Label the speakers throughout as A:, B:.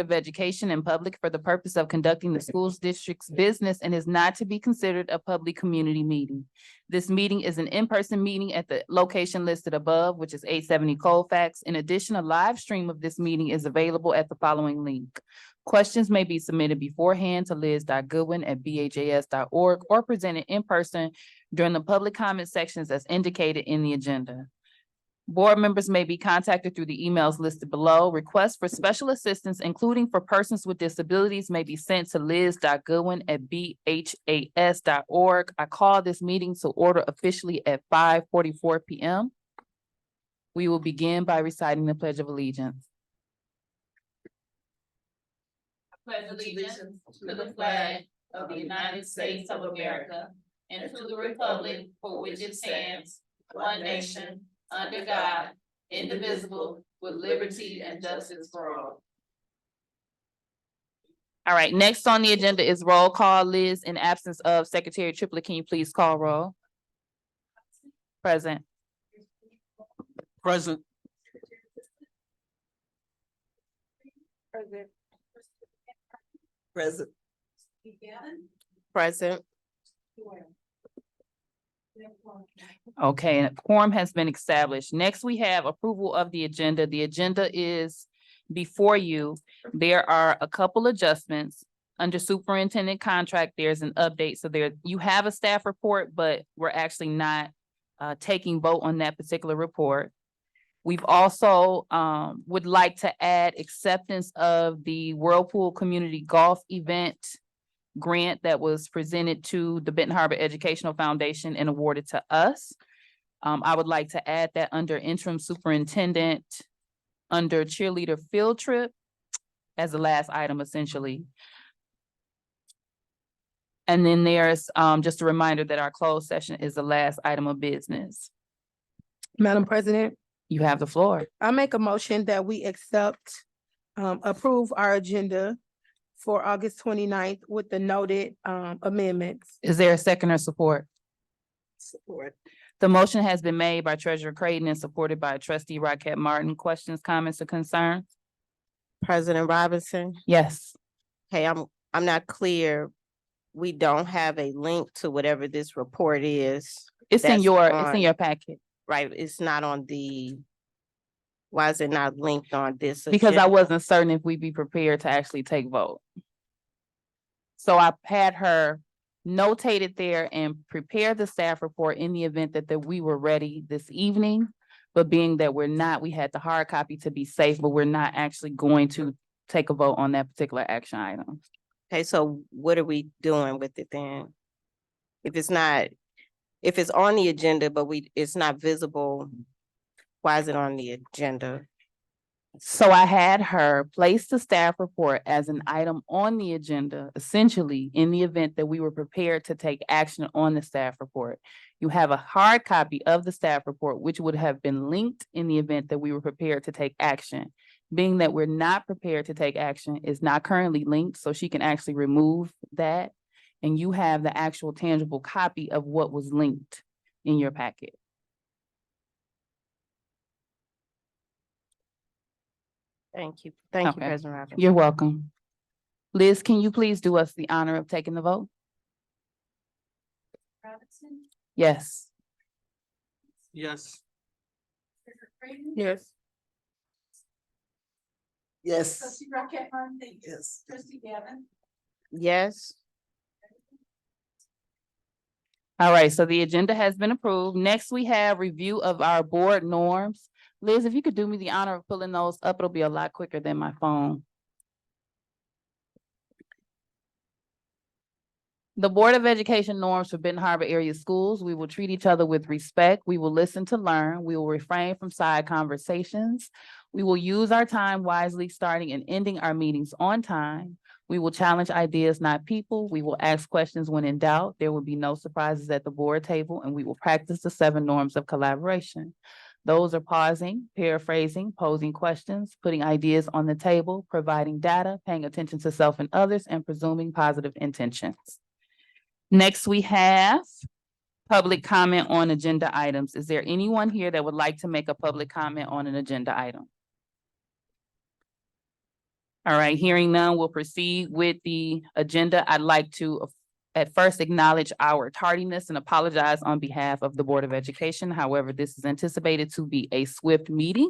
A: of Education in public for the purpose of conducting the school's district's business and is not to be considered a public community meeting. This meeting is an in-person meeting at the location listed above, which is 870 Colfax. In addition, a live stream of this meeting is available at the following link. Questions may be submitted beforehand to liz.goodwin@bhas.org or presented in person during the public comment sections as indicated in the agenda. Board members may be contacted through the emails listed below. Requests for special assistance, including for persons with disabilities, may be sent to liz.goodwin@bhas.org. I call this meeting to order officially at 5:44 p.m. We will begin by reciting the Pledge of Allegiance. I pledge allegiance to the flag of the United States of America and to the republic for which it stands, one nation, under God, indivisible, with liberty and justice for all. All right, next on the agenda is roll call. Liz, in absence of Secretary Triplett, can you please call roll? Present.
B: Present.
C: Present.
B: Present.
C: Present.
A: Okay, and a quorum has been established. Next, we have approval of the agenda. The agenda is before you. There are a couple adjustments. Under superintendent contract, there's an update. So there, you have a staff report, but we're actually not taking vote on that particular report. We've also would like to add acceptance of the Whirlpool Community Golf Event grant that was presented to the Benton Harbor Educational Foundation and awarded to us. I would like to add that under interim superintendent, under cheerleader field trip as the last item essentially. And then there's just a reminder that our closed session is the last item of business.
C: Madam President,
A: You have the floor.
C: I make a motion that we approve our agenda for August 29th with the noted amendments.
A: Is there a second or support?
C: Support.
A: The motion has been made by Treasurer Creighton and supported by Trustee Rocket Martin. Questions, comments, or concerns?
D: President Robinson,
A: Yes.
D: hey, I'm not clear. We don't have a link to whatever this report is,
A: It's in
D: That's
A: your
D: fine.
A: packet.
D: right? It's not on why is it not linked on this?
A: Because I
D: agenda?
A: wasn't certain if we'd be prepared to actually take vote. So I had her notated there and prepare the staff report in the event that we were ready this evening. But being that we're not, we had the hard copy to be safe, but we're not actually going to take a vote on that particular action item.
D: Okay, so what are we doing with it then? If it's on the agenda, but it's not visible, why is it on the agenda?
A: So I had her place the staff report as an item on the agenda, essentially in the event that we were prepared to take action on the staff report. You have a hard copy of the staff report, which would have been linked in the event that we were prepared to take action. Being that we're not prepared to take action, is not currently linked, so she can actually remove that. And you have the actual tangible copy of what was linked in your packet.
D: Thank you. Thank you,
A: Okay.
D: President Robinson.
A: You're welcome. Liz, can you please do us the honor of taking the vote? Yes.
B: Yes.
C: Yes.
B: Yes.
E: Trustee Rocket Martin,
B: Yes.
E: Trustee Gavin.
D: Yes,
A: All right, so the agenda has been approved. Next, we have review of our board norms. Liz, if you could do me the honor of pulling those up, it'll be a lot quicker than my phone. The Board of Education norms for Benton Harbor area schools. We will treat each other with respect. We will listen to learn. We will refrain from side conversations. We will use our time wisely, starting and ending our meetings on time. We will challenge ideas, not people. We will ask questions when in doubt. There will be no surprises at the board table, and we will practice the 7 norms of collaboration. Those are pausing, paraphrasing, posing questions, putting ideas on the table, providing data, paying attention to self and others, and presuming positive intentions. Next, we have public comment on agenda items. Is there anyone here that would like to make a public comment on an agenda item? All right, hearing none, we'll proceed with the agenda. I'd like to at first acknowledge our tardiness and apologize on behalf of the Board of Education. However, this is anticipated to be a swift meeting.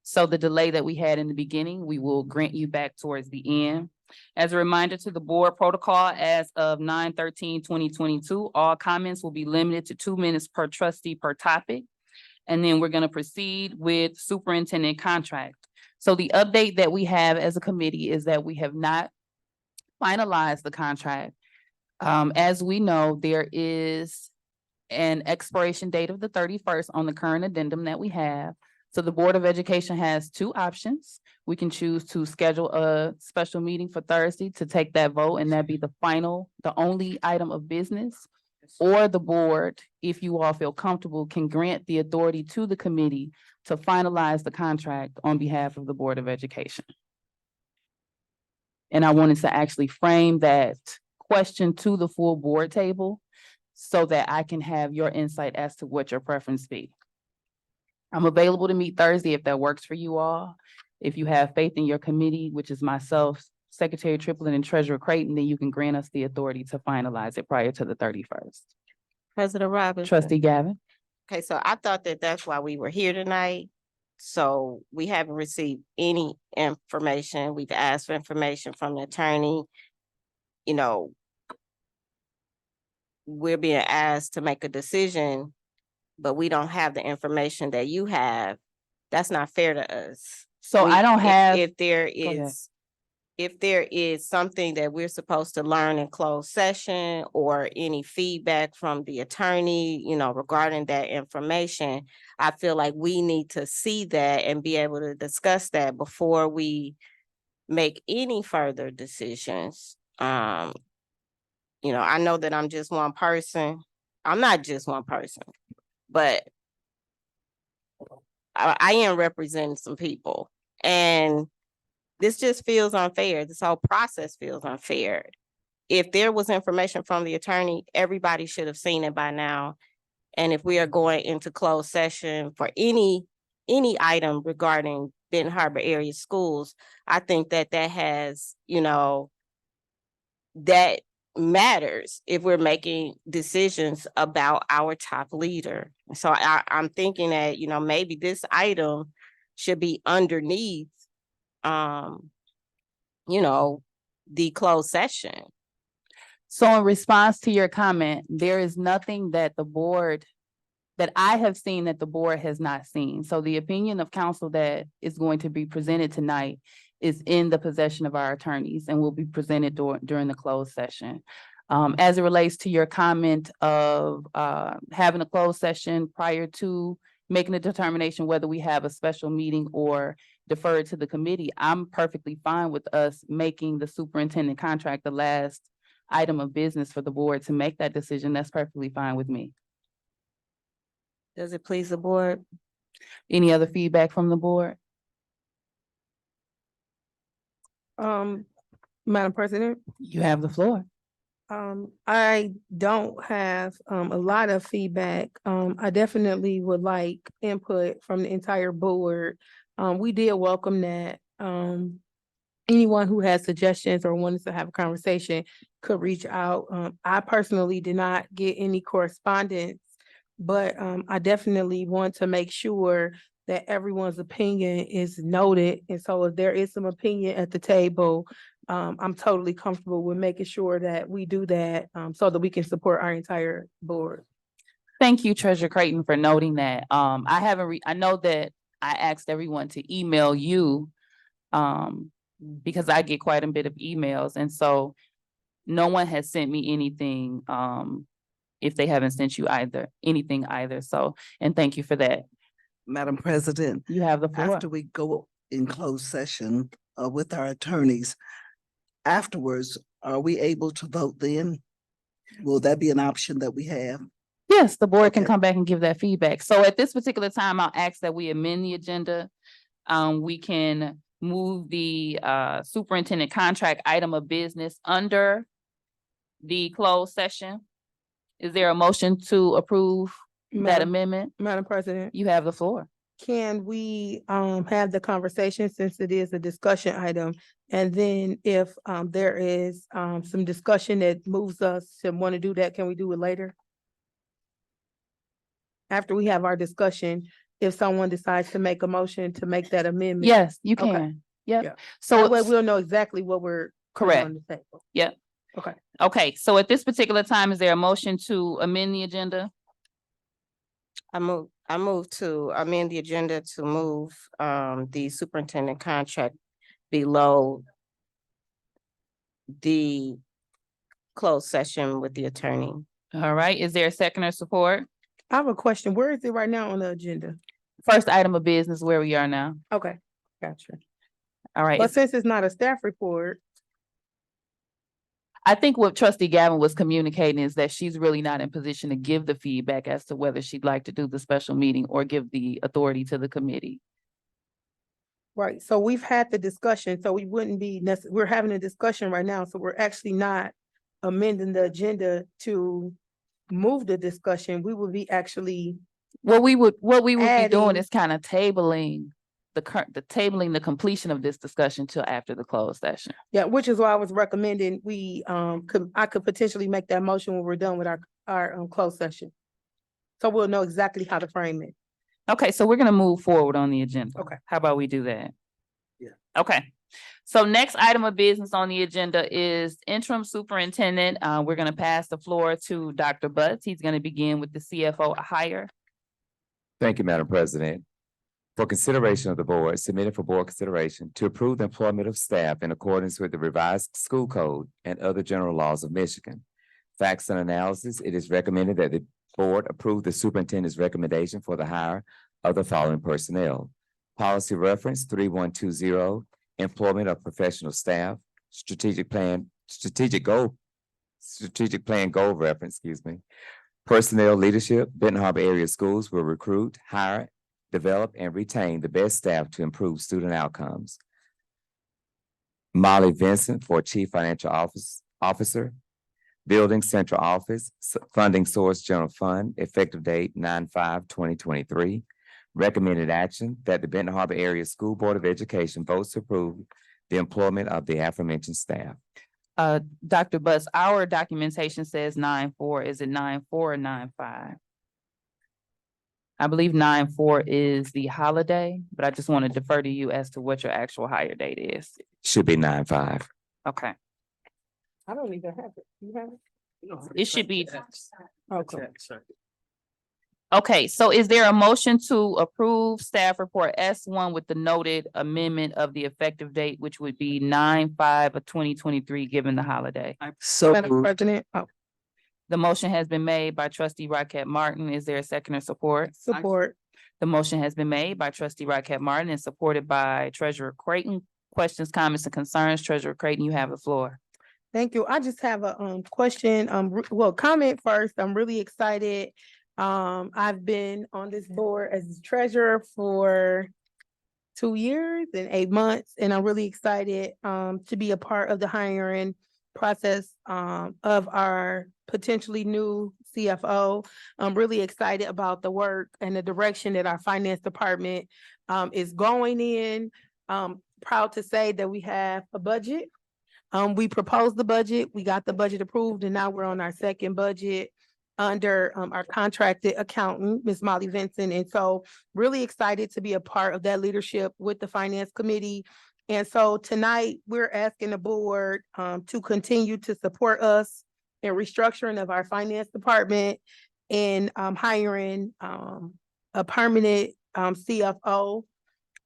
A: So the delay that we had in the beginning, we will grant you back towards the end. As a reminder to the board protocol, as of 9/13/2022, all comments will be limited to 2 minutes per trustee per topic. And then we're gonna proceed with superintendent contract. So the update that we have as a committee is that we have not finalized the contract. As we know, there is an expiration date of the 31st on the current addendum that we have. So the Board of Education has two options. We can choose to schedule a special meeting for Thursday to take that vote, and that'd be the only item of business. Or the board, if you all feel comfortable, can grant the authority to the committee to finalize the contract on behalf of the Board of Education. And I wanted to actually frame that question to the full board table so that I can have your insight as to what your preference be. I'm available to meet Thursday if that works for you all. If you have faith in your committee, which is myself, Secretary Triplett, and Treasurer Creighton, then you can grant us the authority to finalize it prior to the 31st.
D: President Robinson.
A: Trustee Gavin?
D: Okay, so I thought that that's why we were here tonight. So we haven't received any information. We've asked for information from the attorney. You know, we're being asked to make a decision, but we don't have the information that you have. That's not fair to us.
A: So I don't have.
D: If there
A: ahead.
D: is, if there is something that we're supposed to learn in closed session or any feedback from the attorney, you know, regarding that information, I feel like we need to see that and be able to discuss that before we make any further decisions. You know, I know that I'm just one person. I'm not just one person, but I am representing some people, and this just feels unfair. This whole process feels unfair. If there was information from the attorney, everybody should have seen it by now. And if we are going into closed session for any item regarding Benton Harbor area schools, I think that has, you know, that matters if we're making decisions about our top leader. So I'm thinking that, you know, maybe this item should be underneath you know, the closed session.
A: So in response to your comment, there is nothing that that I have seen that the board has not seen. So the opinion of counsel that is going to be presented tonight is in the possession of our attorneys and will be presented during the closed session. As it relates to your comment of having a closed session prior to making a determination whether we have a special meeting or defer it to the committee, I'm perfectly fine with us making the superintendent contract the last item of business for the board to make that decision. That's perfectly fine with me.
D: Does it please the board?
A: Any other feedback from the board?
C: Madam President,
A: You have the floor.
C: I don't have a lot of feedback. I definitely would like input from the entire board. We did welcome that. Anyone who has suggestions or wanted to have a conversation could reach out. I personally did not get any correspondence, but I definitely want to make sure that everyone's opinion is noted. And so if there is some opinion at the table, I'm totally comfortable with making sure that we do that so that we can support our entire board.
A: Thank you, Treasurer Creighton, for noting that. I know that I asked everyone to email you because I get quite a bit of emails. And so no one has sent me anything if they haven't sent you anything either. So, and thank you for that.
B: Madam President,
A: You have the floor.
B: after we go in closed session with our attorneys, afterwards, are we able to vote then? Will that be an option that we have?
A: Yes, the board can
B: Okay.
A: come back and give that feedback. So at this particular time, I'll ask that we amend the agenda. We can move the superintendent contract item of business under the closed session. Is there a motion to approve that
C: Madam
A: amendment?
C: Madam President,
A: You have the floor.
C: can we have the conversation since it is a discussion item? And then if there is some discussion that moves us to want to do that, can we do it later? After we have our discussion, if someone decides to make a motion to make that amendment.
A: Yes, you
C: Okay.
A: can.
C: Yeah.
A: Yep.
C: That way
A: So,
C: we'll know exactly what we're putting
A: correct.
C: on the table.
A: Yep.
C: Okay.
A: Okay, so at this particular time, is there a motion to amend the agenda?
D: I move to amend the agenda to move the superintendent contract below the closed session with the attorney.
A: All right, is there a second or support?
C: I have a question. Where is it right now on the agenda?
A: First item of business where we are now.
C: Okay, gotcha.
A: All right,
C: But since it's not a staff report,
A: I think what trustee Gavin was communicating is that she's really not in position to give the feedback as to whether she'd like to do the special meeting or give the authority to the committee.
C: right, so we've had the discussion, so we wouldn't be we're having a discussion right now, so we're actually not amending the agenda to move the discussion. We will be actually,
A: What we would be doing
C: Adding-
A: is kind of tabling the completion of this discussion till after the closed session.
C: yeah, which is why I was recommending I could potentially make that motion when we're done with our closed session. So we'll know exactly how to frame it.
A: Okay, so we're gonna move forward on the agenda.
C: Okay.
A: How about we do that?
B: Yeah.
A: Okay, so next item of business on the agenda is interim superintendent. We're gonna pass the floor to Dr. Butts. He's gonna begin with the CFO hire.
E: Thank you, Madam President. For consideration of the board, submitted for board consideration to approve the employment of staff in accordance with the revised school code and other general laws of Michigan. Facts and analysis, it is recommended that the board approve the superintendent's recommendation for the hire of the following personnel. Policy reference 3120, employment of professional staff, strategic plan goal reference, Personnel leadership, Benton Harbor area schools will recruit, hire, develop, and retain the best staff to improve student outcomes. Molly Vincent for Chief Financial Officer, Building Central Office, Funding Source General Fund, effective date 9/5/2023. Recommended action that the Benton Harbor Area School Board of Education votes to approve the employment of the aforementioned staff.
A: Dr. Butts, our documentation says 9/4. Is it 9/4 or 9/5? I believe 9/4 is the holiday, but I just want to defer to you as to what your actual hire date is.
E: Should be 9/5.
A: Okay,
C: I don't even have it. You have it?
A: it should be,
C: Okay.
A: okay, so is there a motion to approve staff report S1 with the noted amendment of the effective date, which would be 9/5/2023, given the holiday?
B: So
C: Madam
B: moved.
C: President,
A: The motion has been made by trustee Rocket Martin. Is there a second or support?
C: support.
A: The motion has been made by trustee Rocket Martin and supported by treasurer Creighton. Questions, comments, and concerns? Treasurer Creighton, you have the floor.
C: Thank you. I just have a question, comment first. I'm really excited. I've been on this board as treasurer for 2 years and 8 months, and I'm really excited to be a part of the hiring process of our potentially new CFO. I'm really excited about the work and the direction that our finance department is going in. Proud to say that we have a budget. We proposed the budget, we got the budget approved, and now we're on our second budget under our contracted accountant, Ms. Molly Vincent. And so really excited to be a part of that leadership with the finance committee. And so tonight, we're asking the board to continue to support us in restructuring of our finance department and hiring a permanent CFO.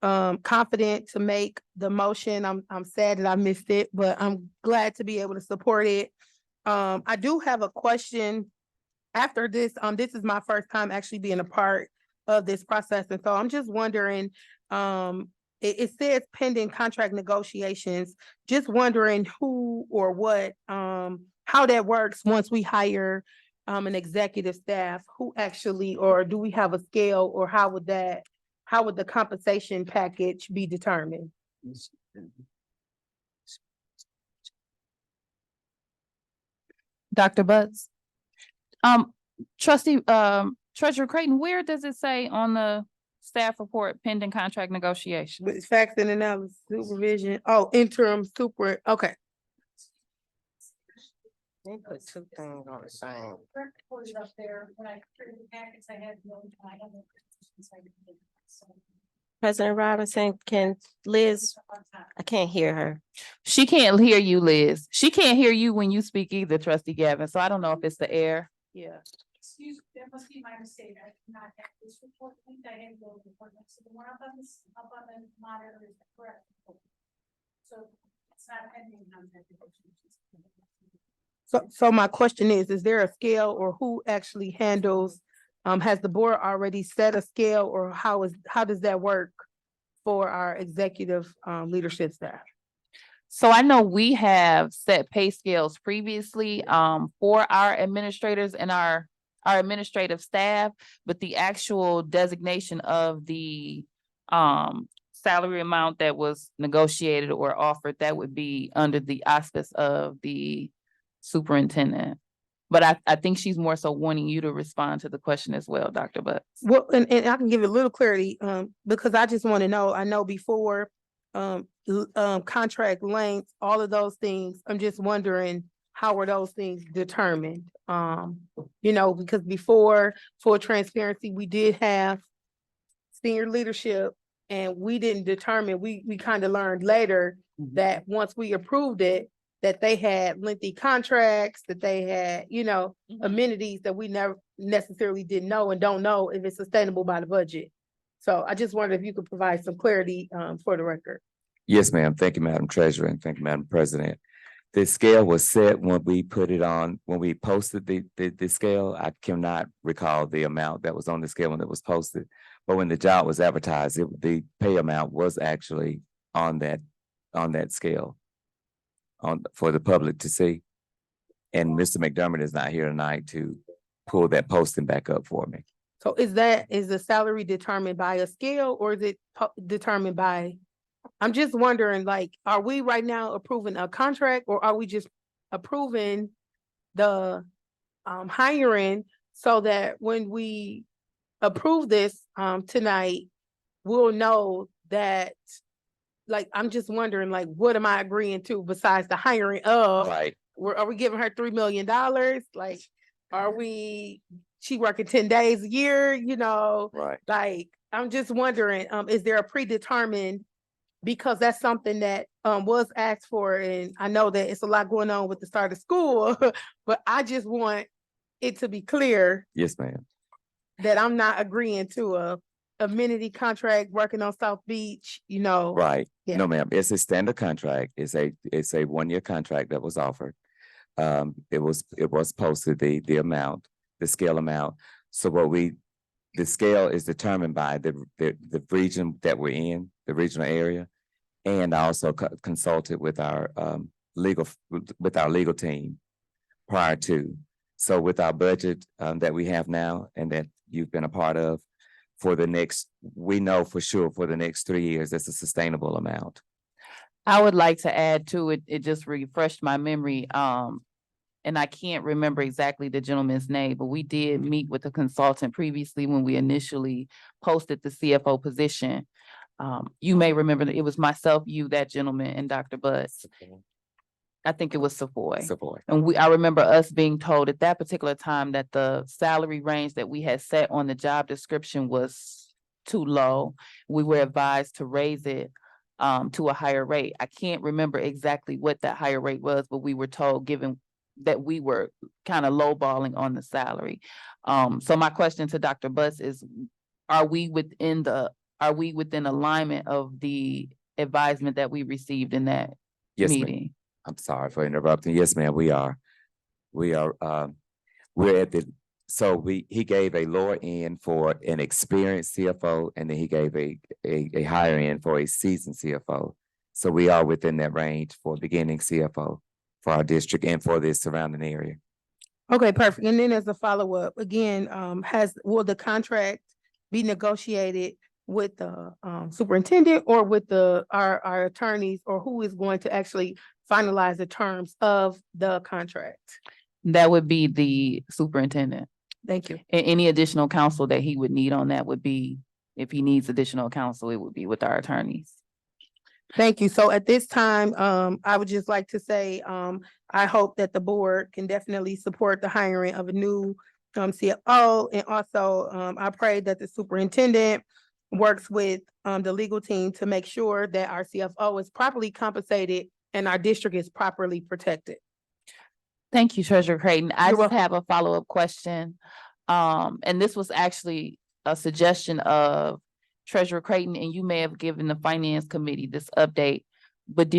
C: Confident to make the motion. I'm sad that I missed it, but I'm glad to be able to support it. I do have a question after this. This is my first time actually being a part of this process. And so I'm just wondering, it says pending contract negotiations, just wondering who or what, how that works once we hire an executive staff, who actually, or do we have a scale, or how would the compensation package be determined?
A: Dr. Butts? Trustee, Treasurer Creighton, where does it say on the staff report pending contract negotiation.
C: With facts and analysis, supervision, interim super, okay.
D: They put two things on the same. President Robinson, can Liz, I can't hear her.
A: She can't hear you, Liz. She can't hear you when you speak either, trustee Gavin. So I don't know if it's the air.
C: Yeah.
F: Excuse, that must be my mistake. I did not have this report. I think I had the report. So the one up on this, up on the monitor is the correct report. So it's not pending contract negotiations.
C: So my question is there a scale or who actually handles, has the board already set a scale or how does that work for our executive, leadership staff?
A: So I know we have set pay scales previously for our administrators and our administrative staff, but the actual designation of the salary amount that was negotiated or offered, that would be under the auspice of the superintendent. But I think she's more so wanting you to respond to the question as well, Dr. Butts.
C: Well, and I can give it a little clarity, because I just want to know, I know before, contract length, all of those things, I'm just wondering, how were those things determined? Because before, full transparency, we did have senior leadership and we didn't determine, we kind of learned later that once we approved it, that they had lengthy contracts, that they had, amenities that we never necessarily didn't know and don't know if it's sustainable by the budget. So I just wondered if you could provide some clarity for the record.
E: Yes, ma'am. Thank you, Madam Treasurer, and thank you, Madam President. The scale was set when we put it on, when we posted the scale. I cannot recall the amount that was on the scale when it was posted. But when the job was advertised, the pay amount was actually on that scale for the public to see. And Mr. McDermott is not here tonight to pull that posting back up for me.
C: So is the salary determined by a scale or is it determined by, I'm just wondering, like, are we right now approving a contract or are we just approving the hiring so that when we approve this tonight, we'll know that, like, I'm just wondering, like, what am I agreeing to besides the hiring of?
E: Right.
C: Are we giving her $3 million? Like, she working 10 days a year,
E: Right.
C: like, I'm just wondering, is there a predetermined, because that's something that was asked for, and I know that it's a lot going on with the start of school, but I just want it to be clear
E: Yes, ma'am.
C: that I'm not agreeing to a amenity contract working on South Beach,
E: Right.
C: Yeah.
E: No, ma'am. It's a standard contract. It's a 1-year contract that was offered. It was posted, the amount, the scale amount. So the scale is determined by the region that we're in, the regional area, and I also consulted with our legal team prior to. So with our budget that we have now and that you've been a part of, we know for sure for the next 3 years, that's a sustainable amount.
A: I would like to add to it, it just refreshed my memory. And I can't remember exactly the gentleman's name, but we did meet with a consultant previously when we initially posted the CFO position. You may remember that it was myself, you, that gentleman, and Dr. Butts. I think it was Savoy. And I remember us being told at that particular time that the salary range that we had set on the job description was too low. We were advised to raise it to a higher rate. I can't remember exactly what that higher rate was, but we were told, given that we were kind of lowballing on the salary. So my question to Dr. Butts is, are we within alignment of the advisement that we received in that meeting?
E: I'm sorry for interrupting. Yes, ma'am, we are. We're at he gave a lower end for an experienced CFO, and then he gave a higher end for a seasoned CFO. So we are within that range for beginning CFO for our district and for the surrounding area.
C: Okay, perfect. And then as a follow-up, again, will the contract be negotiated with the superintendent or with our attorneys, or who is going to actually finalize the terms of the contract?
A: That would be the superintendent.
C: Thank you.
A: Any additional counsel that he would need on that would be if he needs additional counsel, it would be with our attorneys.
C: Thank you. So at this time, I would just like to say, I hope that the board can definitely support the hiring of a new CFO. And also, I pray that the superintendent works with the legal team to make sure that our CFO is properly compensated and our district is properly protected.
A: Thank you, Treasurer Creighton. I
C: You're
A: just
C: welcome.
A: have a follow-up question. And this was actually a suggestion of Treasurer Creighton, and you may have given the Finance Committee this update. But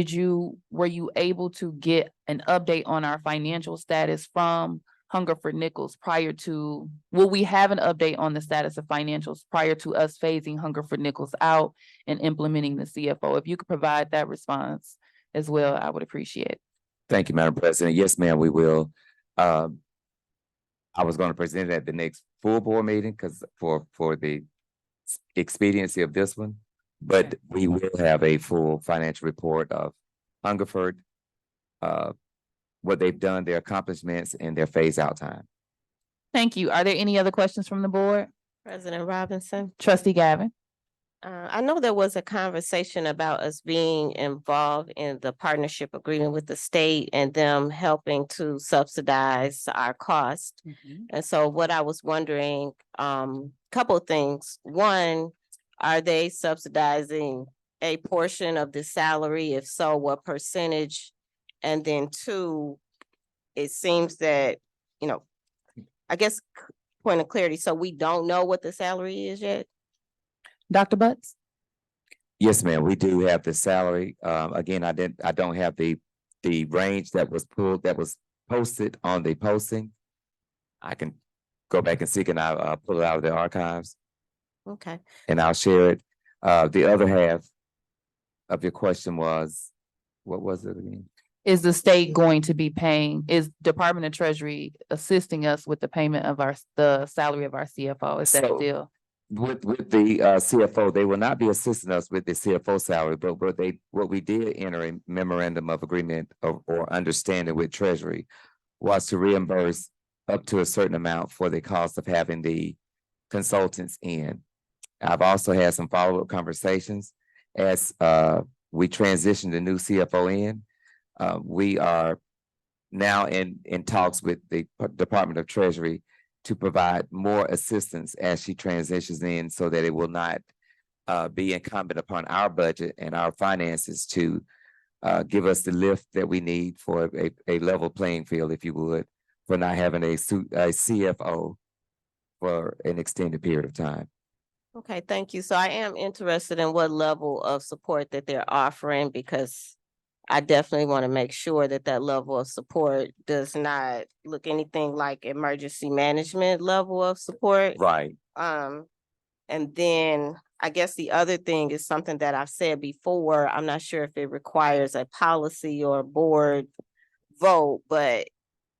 A: were you able to get an update on our financial status from Hungerford Nichols will we have an update on the status of financials prior to us phasing Hungerford Nichols out and implementing the CFO? If you could provide that response as well, I would appreciate it.
E: Thank you, Madam President. Yes, ma'am, we will. I was going to present it at the next full board meeting because for the expediency of this one, but we will have a full financial report of Hungerford, what they've done, their accomplishments, and their phase out time.
A: Thank you. Are there any other questions from the board?
D: President Robinson.
A: Trustee Gavin?
D: I know there was a conversation about us being involved in the partnership agreement with the state and them helping to subsidize our cost. And so what I was wondering, couple of things. One, are they subsidizing a portion of the salary? If so, what percentage? And then two, it seems that, I guess point of clarity. So we don't know what the salary is yet?
A: Dr. Butts?
E: Yes, ma'am, we do have the salary. Again, I don't have the range that was posted on the posting. I can go back and seek and I'll pull it out of the archives
D: Okay.
E: and I'll share it. The other half of your question was, what was it again?
A: Is the state going to be is Department of Treasury assisting us with the payment of the salary of our CFO? Is that
E: So-
A: still?
E: With the CFO, they will not be assisting us with the CFO salary, but what we did enter a memorandum of agreement or understanding with Treasury was to reimburse up to a certain amount for the cost of having the consultants in. I've also had some follow-up conversations as we transition the new CFO in. We are now in talks with the Department of Treasury to provide more assistance as she transitions in so that it will not be incumbent upon our budget and our finances to give us the lift that we need for a level playing field, if you would, for not having a CFO for an extended period of time.
D: Okay, thank you. So I am interested in what level of support that they're offering because I definitely want to make sure that that level of support does not look anything like emergency management level of support.
E: Right.
D: And then I guess the other thing is something that I've said before. I'm not sure if it requires a policy or board vote, but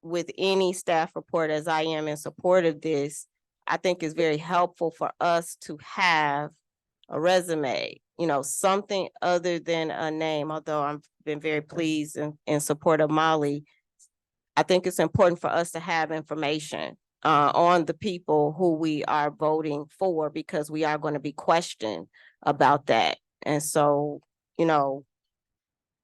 D: with any staff report, as I am in support of this, I think it's very helpful for us to have a resume, something other than a name, although I've been very pleased and in support of Molly. I think it's important for us to have information on the people who we are voting for because we are going to be questioned about that. And so,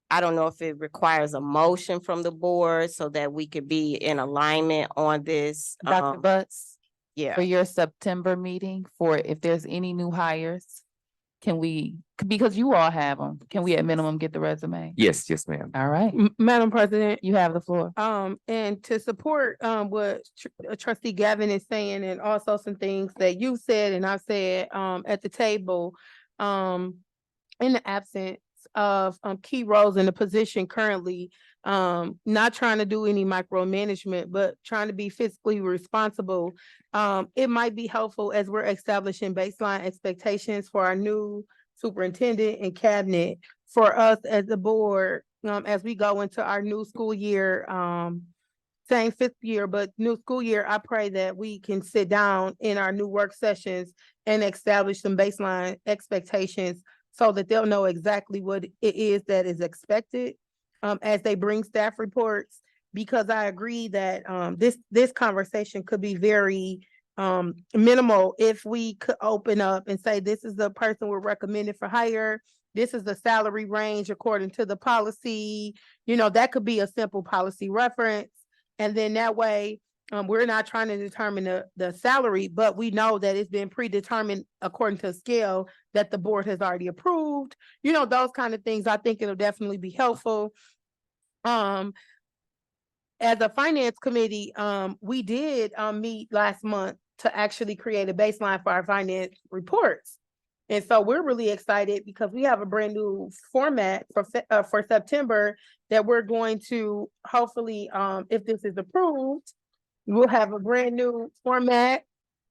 D: I don't know if it requires a motion from the board so that we could be in alignment on this.
A: Dr. Butts,
D: Yeah.
A: for your September meeting, for if there's any new hires, because you all have them, can we at minimum get the resume?
E: Yes, ma'am.
A: All right,
C: Madam President,
A: you have the floor.
C: and to support what Trustee Gavin is saying, and also some things that you said and I said at the table, in the absence of key roles in the position currently, not trying to do any micromanagement, but trying to be fiscally responsible. It might be helpful as we're establishing baseline expectations for our new superintendent and cabinet for us as a board, as we go into our new school year, same fifth year, but new school year, I pray that we can sit down in our new work sessions and establish some baseline expectations so that they'll know exactly what it is that is expected as they bring staff reports. Because I agree that this conversation could be very minimal if we could open up and say, this is the person we're recommending for hire. This is the salary range according to the policy. You know, that could be a simple policy reference. And then that way, we're not trying to determine the salary, but we know that it's been predetermined according to a scale that the board has already approved. You know, those kind of things, I think it'll definitely be helpful. As a finance committee, we did meet last month to actually create a baseline for our finance reports. And so we're really excited because we have a brand new format for September that we're going to hopefully, if this is approved, we'll have a brand new format.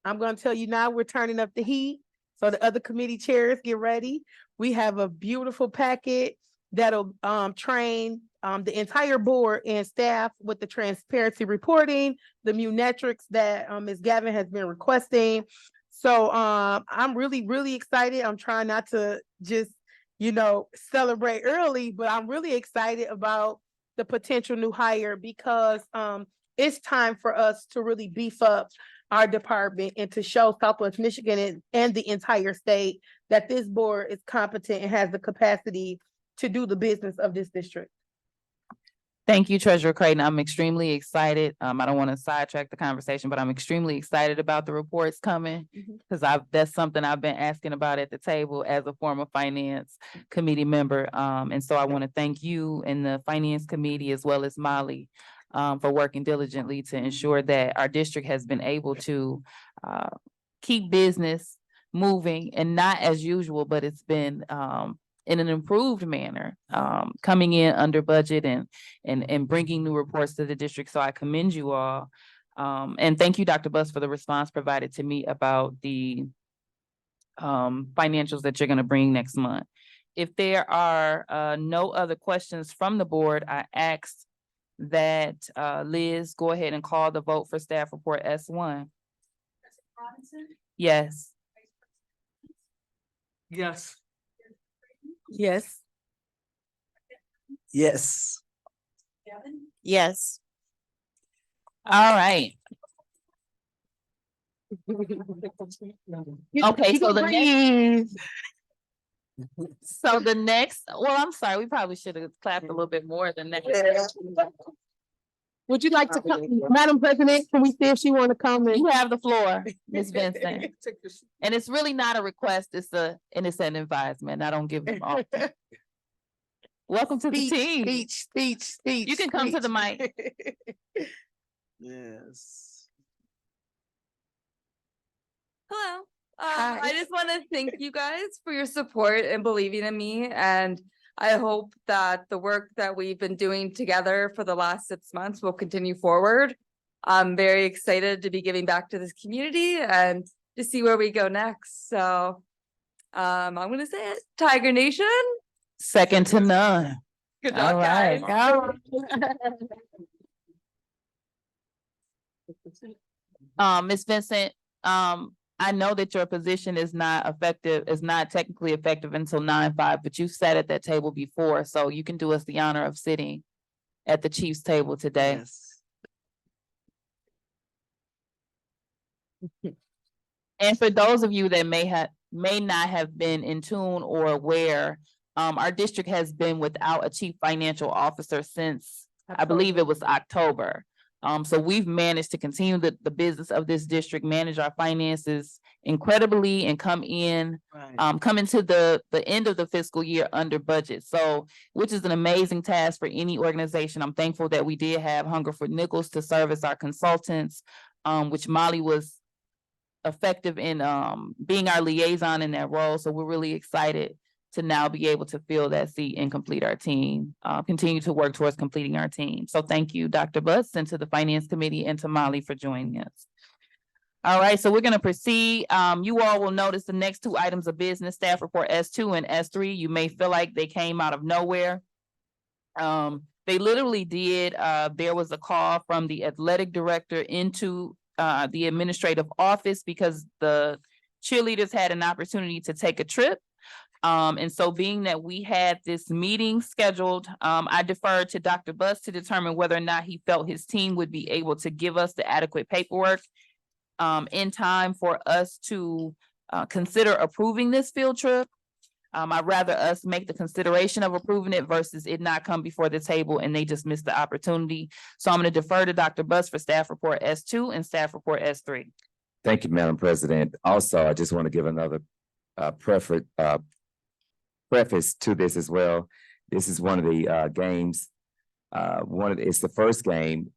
C: I'm going to tell you now, we're turning up the heat. So the other committee chairs, get ready. We have a beautiful packet that'll train the entire board and staff with the transparency reporting, the metrics that Ms. Gavin has been requesting. So I'm really, really excited. I'm trying not to just, you know, celebrate early, but I'm really excited about the potential new hire because it's time for us to really beef up our department and to show Southwest Michigan and the entire state that this board is competent and has the capacity to do the business of this district.
A: Thank you, Treasurer Creighton. I'm extremely excited. I don't want to sidetrack the conversation, but I'm extremely excited about the reports coming because that's something I've been asking about at the table as a former finance committee member. And so I want to thank you and the finance committee as well as Molly for working diligently to ensure that our district has been able to keep business moving and not as usual, but it's been in an improved manner, coming in under budget and bringing new reports to the district. So I commend you all. And thank you, Dr. Buss, for the response provided to me about the financials that you're going to bring next month. If there are no other questions from the board, I ask that Liz go ahead and call the vote for staff report S1.
F: Robinson,
A: Yes.
B: Yes.
C: Yes.
B: Yes.
F: Gavin,
D: Yes.
A: All right. Okay, so the next, well, I'm sorry, we probably should have clapped a little bit more than that.
C: Would you like to come, Madam President, can we see if she want to come
A: You
C: and?
A: have the floor, Ms. Vincent. And it's really not a request, it's an advisement. I don't give them all. Welcome to the team.
C: Speech.
A: You can come to the mic.
B: Yes.
G: Hello.
C: Hi.
G: I just want to thank you guys for your support and believing in me. And I hope that the work that we've been doing together for the last 6 months will continue forward. I'm very excited to be giving back to this community and to see where we go next. So I'm going to say it. Tiger Nation.
A: Second to none.
G: Good
A: All
G: job,
A: right.
G: guys.
A: Ms. Vincent, I know that your position is not technically effective until 9/5, but you sat at that table before, so you can do us the honor of sitting at the chief's table today.
B: Yes.
A: And for those of you that may not have been in tune or aware, our district has been without a chief financial officer since, I believe it was October. So we've managed to continue the business of this district, manage our finances incredibly and come into the end of the fiscal year under budget. So, which is an amazing task for any organization. I'm thankful that we did have Hunger for Nickels to serve as our consultants, which Molly was effective in being our liaison in that role. So we're really excited to now be able to fill that seat and complete our team, continue to work towards completing our team. So thank you, Dr. Buss, and to the Finance Committee and to Molly for joining us. All right, so we're going to proceed. You all will notice the next two items of business, staff report S2 and S3. You may feel like they came out of nowhere. They literally did. There was a call from the athletic director into the administrative office because the cheerleaders had an opportunity to take a trip. And so being that we had this meeting scheduled, I deferred to Dr. Buss to determine whether or not he felt his team would be able to give us the adequate paperwork. in time for us to consider approving this field trip. I'd rather us make the consideration of approving it versus it not come before the table and they just miss the opportunity. So I'm gonna defer to Dr. Buss for staff report S2 and staff report S3.
E: Thank you, Madam President. Also, I just want to give another preface to this as well. This is one of the games. It's the first game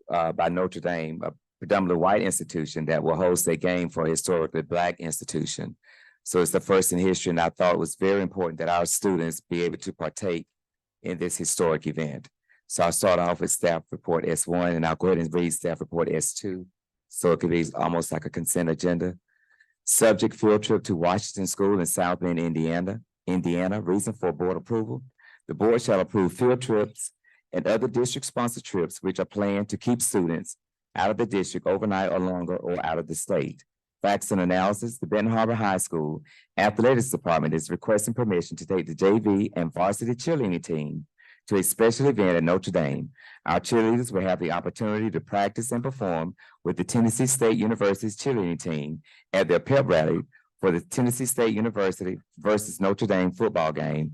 E: by Notre Dame, a predominantly white institution that will host a game for a historically Black institution. So it's the first in history, and I thought it was very important that our students be able to partake in this historic event. So I'll start off with staff report S1, and I'll go ahead and read staff report S2. So it could be almost like a consent agenda. Subject: field trip to Washington School in South Bend, Indiana. Reason for board approval: the board shall approve field trips and other district-sponsored trips which are planned to keep students out of the district overnight or longer or out of the state. Facts and analysis: the Benton Harbor High School Athletics Department is requesting permission to take the JV and varsity cheerleading team to a special event at Notre Dame. Our cheerleaders will have the opportunity to practice and perform with the Tennessee State University's cheerleading team at their pep rally for the Tennessee State University versus Notre Dame football game.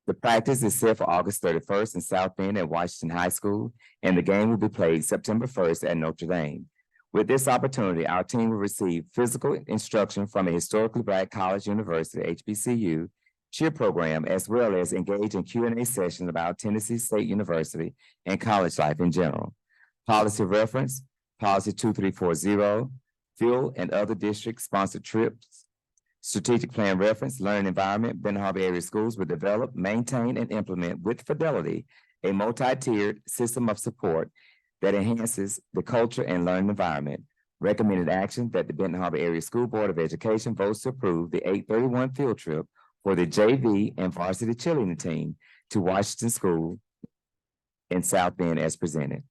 E: The practice is set for August 31st in South Bend at Washington High School, and the game will be played September 1st at Notre Dame. With this opportunity, our team will receive physical instruction from a historically Black college university, HBCU, cheer program, as well as engage in Q&A sessions about Tennessee State University and college life in general. Policy reference: Policy 2340, fuel and other district-sponsored trips. Strategic plan reference: learning environment. Benton Harbor area schools will develop, maintain, and implement with fidelity a multi-tiered system of support that enhances the culture and learning environment. Recommended action: that the Benton Harbor Area School Board of Education votes to approve the 831 field trip for the JV and varsity cheerleading team to Washington School in South Bend as presented.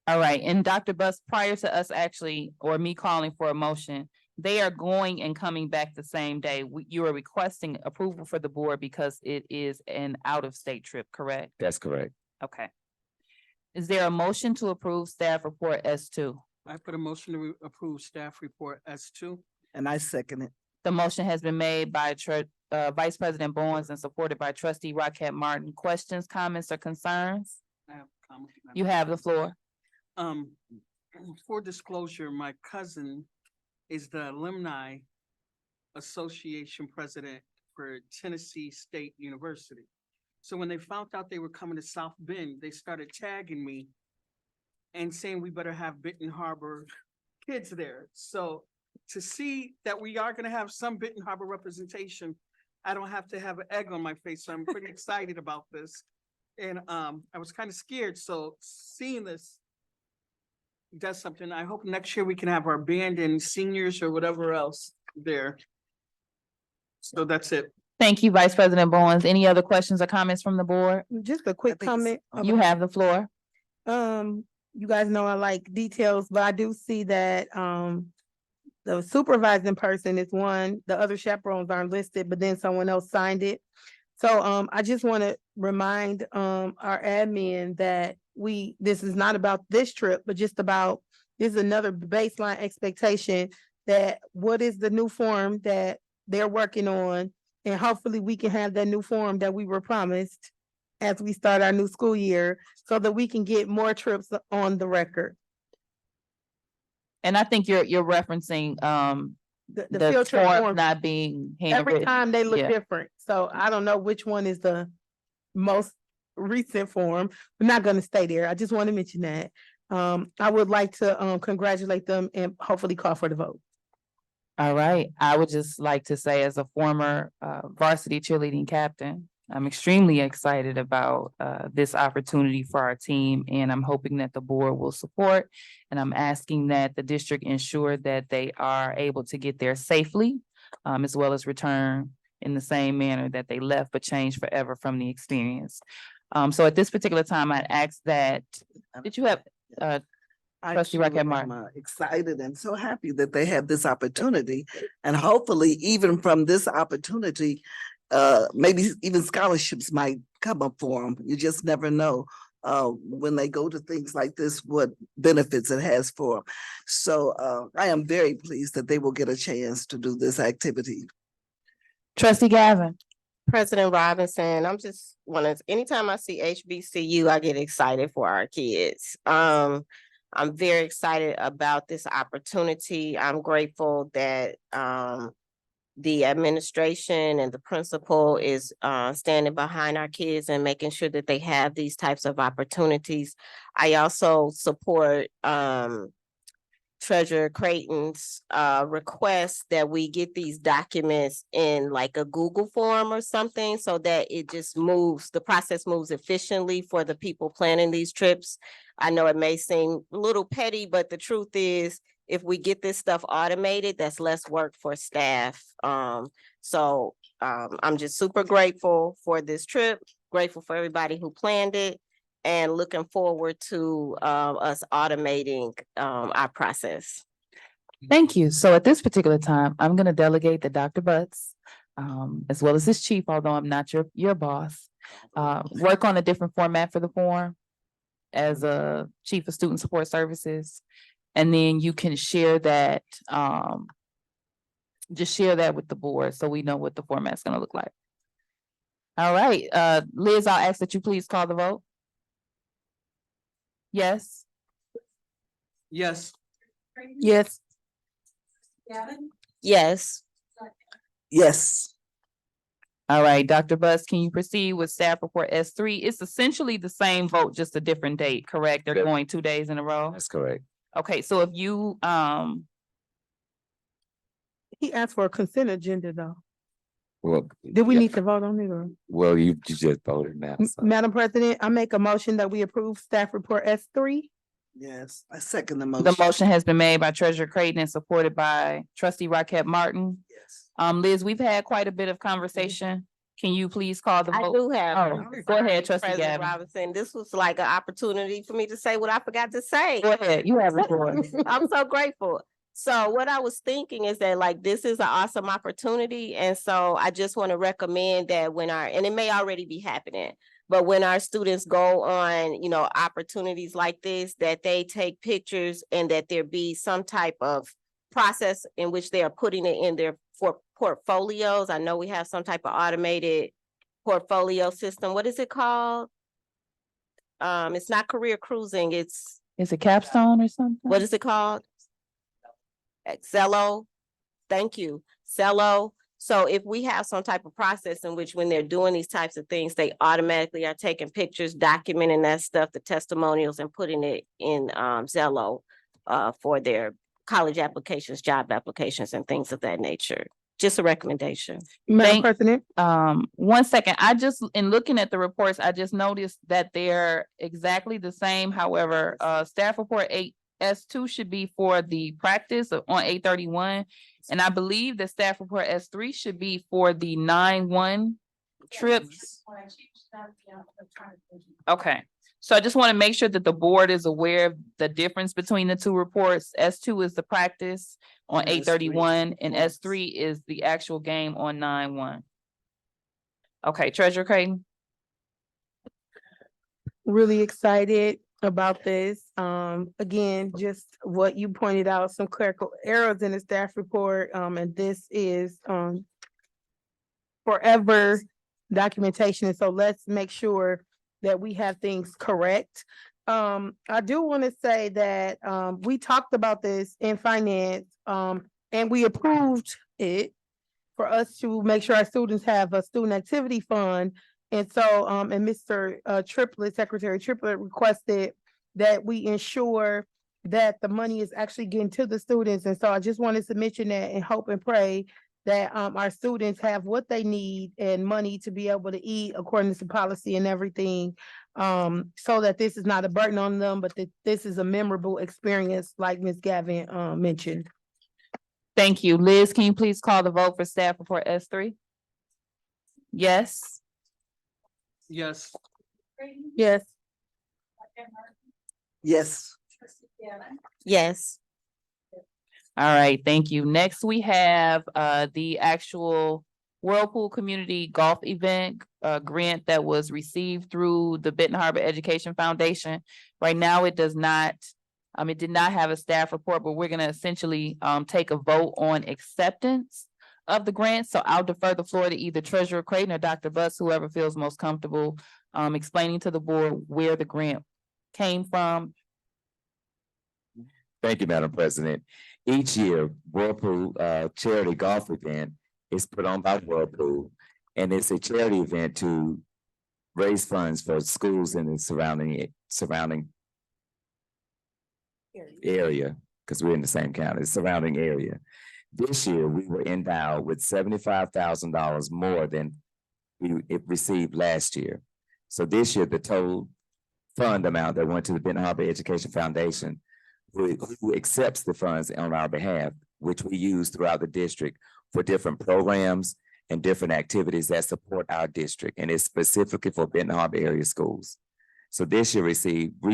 A: All right, and Dr. Buss, prior to us actually, or me calling for a motion, they are going and coming back the same day. You are requesting approval for the board because it is an out-of-state trip, correct?
E: That's correct.
A: Okay. Is there a motion to approve staff report S2?
H: I put a motion to approve staff report S2.
B: And I second it.
A: The motion has been made by Vice President Bowens and supported by Trustee Rocket Martin. Questions, comments, or concerns?
H: I have a comment.
A: You have the floor.
H: For disclosure, my cousin is the Alumni Association president for Tennessee State University. So when they found out they were coming to South Bend, they started tagging me and saying we better have Benton Harbor kids there. So to see that we are gonna have some Benton Harbor representation, I don't have to have an egg on my face, so I'm pretty excited about this. And I was kind of scared, so seeing this does something. I hope next year we can have our band and seniors or whatever else there. So that's it.
A: Thank you, Vice President Bowens. Any other questions or comments from the board?
C: Just a quick
B: think it's-
C: comment.
A: You have the floor.
C: You guys know I like details, but I do see that, the supervising person is one, the other chaperones aren't listed, but then someone else signed it. So, I just want to remind, our admin that this is not about this trip, but just about, this is another baseline expectation that what is the new form that they're working on? And hopefully we can have that new form that we were promised as we start our new school year so that we can get more trips on the record.
A: And I think you're referencing
C: The
A: the
C: field trip
A: form
C: form,
A: not being
C: every
A: handwritten.
C: time they look
A: Yeah.
C: different. So I don't know which one is the most recent form. We're not gonna stay there. I just want to mention that. I would like to congratulate them and hopefully call for the vote.
A: All right, I would just like to say, as a former varsity cheerleading captain, I'm extremely excited about this opportunity for our team, and I'm hoping that the board will support. And I'm asking that the district ensure that they are able to get there safely, as well as return in the same manner that they left, but change forever from the experience. So at this particular time, I'd ask that, did you have,
B: I
A: Trustee
B: truly
A: Rocket
B: am,
A: Martin.
B: excited and so happy that they have this opportunity. And hopefully even from this opportunity, maybe even scholarships might come up for them. You just never know. when they go to things like this, what benefits it has for them. So I am very pleased that they will get a chance to do this activity.
A: Trustee Gavin.
D: President Robinson, I'm just anytime I see HBCU, I get excited for our kids. I'm very excited about this opportunity. I'm grateful that the administration and the principal is standing behind our kids and making sure that they have these types of opportunities. I also support Treasurer Creighton's request that we get these documents in like a Google form or something so that it just the process moves efficiently for the people planning these trips. I know it may seem a little petty, but the truth is, if we get this stuff automated, that's less work for staff. I'm just super grateful for this trip, grateful for everybody who planned it, and looking forward to us automating our process.
A: Thank you. So at this particular time, I'm going to delegate that Dr. Butts, as well as his chief, although I'm not your boss, work on a different format for the forum as a chief of student support services. And then you can share that, just share that with the board so we know what the format's going to look like. All right, Liz, I'll ask that you please call the vote. Yes.
H: Yes.
C: Yes.
F: Gavin?
D: Yes.
B: Yes.
A: All right, Dr. Bus, can you proceed with staff report S3? It's essentially the same vote, just a different date, correct? They're
E: Yep.
A: going 2 days in a row.
E: That's correct.
A: Okay, so if you,
C: He asked for a consent agenda though.
E: Well,
C: Did we
E: yeah,
C: need to vote on it or?
E: well, you just voted now. So.
C: Madam President, I make a motion that we approve staff report S3.
B: Yes, I second the
A: the
B: motion.
A: motion has been made by Treasurer Creighton and supported by Trustee Rocket Martin.
B: Yes.
A: Liz, we've had quite a bit of conversation. Can you please call the
D: I
A: vote?
D: do have.
A: Oh, go ahead, Trustee
D: President
A: Gavin.
D: Robinson, this was like an opportunity for me to say what I forgot to say.
A: Go ahead, you have the floor.
D: I'm so grateful. So what I was thinking is that like, this is an awesome opportunity. And so I just want to recommend that and it may already be happening, but when our students go on, opportunities like this, that they take pictures and that there be some type of process in which they are putting it in their portfolios. I know we have some type of automated portfolio system. What is it called? It's not career cruising. It's,
A: Is it capstone or something?
D: what is it called? Zello. Thank you. Zello. So if we have some type of process in which when they're doing these types of things, they automatically are taking pictures, documenting that stuff, the testimonials, and putting it in Zello for their college applications, job applications, and things of that nature. Just a recommendation.
C: Madam
A: Thank-
C: President,
A: 1 second. In looking at the reports, I just noticed that they're exactly the same. However, staff report S2 should be for the practice on 8/31. And I believe that staff report S3 should be for the 9/1 trips.
F: When I changed that, I'm trying to.
A: Okay, so I just want to make sure that the board is aware of the difference between the two reports. S2 is the practice on
B: And S3
A: 8/31 and
B: performance.
A: S3 is the actual game on 9/1. Okay, Treasurer Creighton.
C: really excited about this. Again, just what you pointed out, some clerical errors in the staff report, and this is, forever documentation. And so let's make sure that we have things correct. I do want to say that, we talked about this in finance, and we approved it for us to make sure our students have a student activity fund. And so, and Mr. Triplett, Secretary Triplett requested that we ensure that the money is actually getting to the students. And so I just wanted to mention that and hope and pray that our students have what they need and money to be able to eat according to policy and everything. So that this is not a burden on them, but that this is a memorable experience like Ms. Gavin mentioned.
A: Thank you. Liz, can you please call the vote for staff report S3? Yes.
H: Yes.
F: Creighton?
C: Yes.
F: Rocket Martin?
B: Yes.
F: Trustee Gavin?
D: Yes.
A: All right, thank you. Next, we have the actual Whirlpool Community Golf Event, grant that was received through the Benton Harbor Education Foundation. Right now, it does not, it did not have a staff report, but we're gonna essentially, take a vote on acceptance of the grant. So I'll defer the floor to either Treasurer Creighton or Dr. Butts, whoever feels most comfortable, explaining to the board where the grant came from.
E: Thank you, Madam President. Each year, Whirlpool charity golf event is put on by Whirlpool, and it's a charity event to raise funds for schools in the surrounding area, because we're in the same county, surrounding area. This year, we were endowed with $75,000 more than it received last year. So this year, the total fund amount that went to the Benton Harbor Education Foundation, who accepts the funds on our behalf, which we use throughout the district for different programs and different activities that support our district, and it's specifically for Benton Harbor area schools. So this year we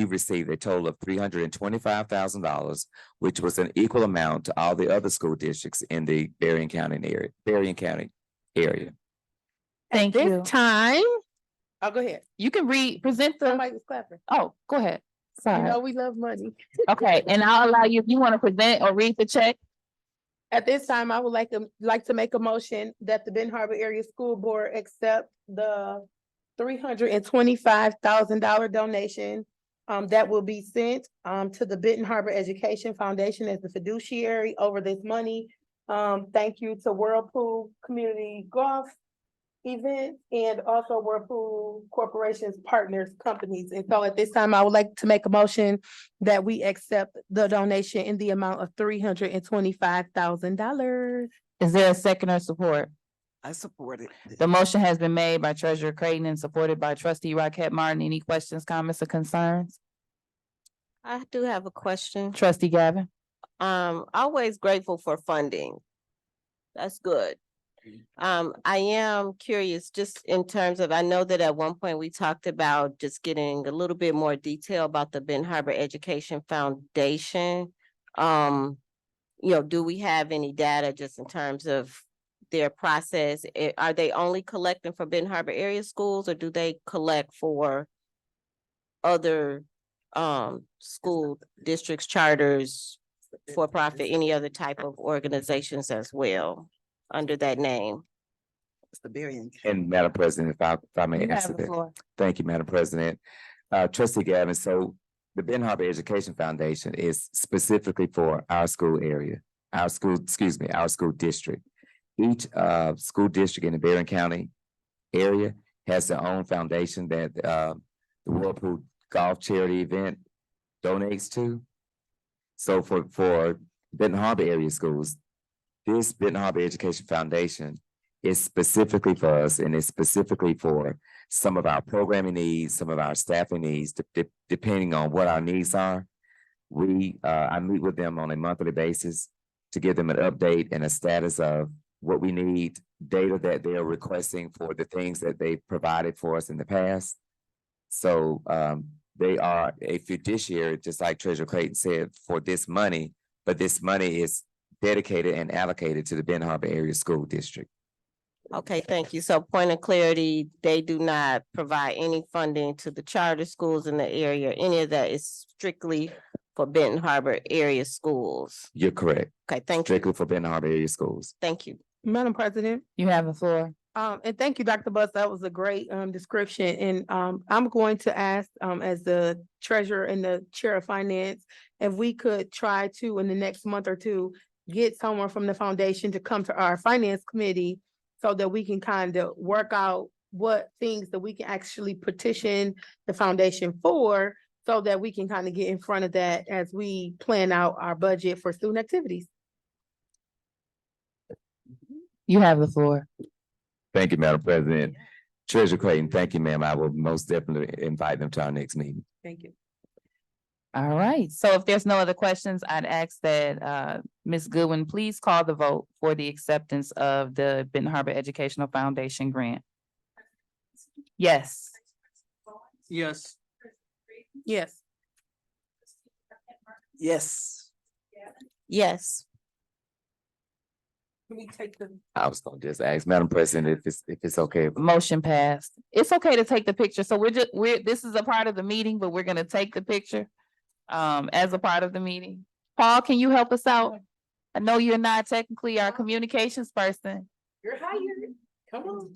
E: received a total of $325,000, which was an equal amount to all the other school districts in the Berrien County area.
A: Thank
C: This
A: you.
C: time, oh, go ahead.
A: You can present the,
C: Somebody was clapping.
A: oh, go ahead.
C: You
A: Sorry.
C: know, we love money.
A: Okay, and I'll allow you, if you want to present or read the check.
C: At this time, I would like to make a motion that the Benton Harbor Area School Board accept the $325,000 donation that will be sent to the Benton Harbor Education Foundation as the fiduciary over this money. Thank you to Whirlpool Community Golf Event and also Whirlpool Corporation's partners companies. And so at this time, I would like to make a motion that we accept the donation in the amount of $325,000.
A: Is there a second or support?
B: I support it.
A: The motion has been made by Treasurer Creighton and supported by Trustee Rocket Martin. Any questions, comments, or concerns?
D: I do have a question.
A: Trustee Gavin?
D: Always grateful for funding. That's good. I am curious, just in terms of, I know that at one point we talked about just getting a little bit more detail about the Benton Harbor Education Foundation. Do we have any data just in terms of their process? Are they only collecting for Benton Harbor area schools, or do they collect for other school districts, charters, for profit, any other type of organizations as well under that name?
B: It's the Berrien.
E: And Madam President, if I may
A: You
E: answer
A: have the
E: that.
A: floor.
E: Thank you, Madam President. Trustee Gavin, so the Benton Harbor Education Foundation is specifically for our school area, our school district. Each school district in the Berrien County area has their own foundation that the Whirlpool Golf Charity Event donates to. So for Benton Harbor area schools, this Benton Harbor Education Foundation is specifically for us, and it's specifically for some of our programming needs, some of our staffing needs, depending on what our needs are. I meet with them on a monthly basis to give them an update and a status of what we need, data that they are requesting for the things that they provided for us in the past. So they are a fiduciary, just like Treasurer Creighton said, for this money, but this money is dedicated and allocated to the Benton Harbor Area School District.
D: Okay, thank you. So point of clarity, they do not provide any funding to the charter schools in the area. Any of that is strictly for Benton Harbor area schools.
E: You're correct.
D: Okay, thank you.
E: Strictly for Benton Harbor Area Schools.
D: Thank you.
C: Madam President.
A: You have the floor.
C: And thank you, Dr. Butts. That was a great description. And I'm going to ask as the treasurer and the chair of finance, if we could try to, in the next month or two, get someone from the foundation to come to our finance committee so that we can kind of work out what things that we can actually petition the foundation for, so that we can kind of get in front of that as we plan out our budget for student activities.
A: You have the floor.
E: Thank you, Madam President. Treasurer Creighton, thank you, ma'am. I will most definitely invite them to our next meeting.
C: Thank you.
A: All right, so if there's no other questions, I'd ask that Ms. Goodwin, please call the vote for the acceptance of the Benton Harbor Educational Foundation grant. Yes.
H: Yes.
C: Yes.
B: Yes.
D: Yes.
C: Can we take the?
E: I was gonna just ask Madam President if it's okay.
A: Motion passed. It's okay to take the picture. So this is a part of the meeting, but we're gonna take the picture as a part of the meeting. Paul, can you help us out? I know you're not technically our communications person.
C: You're hired. Come on.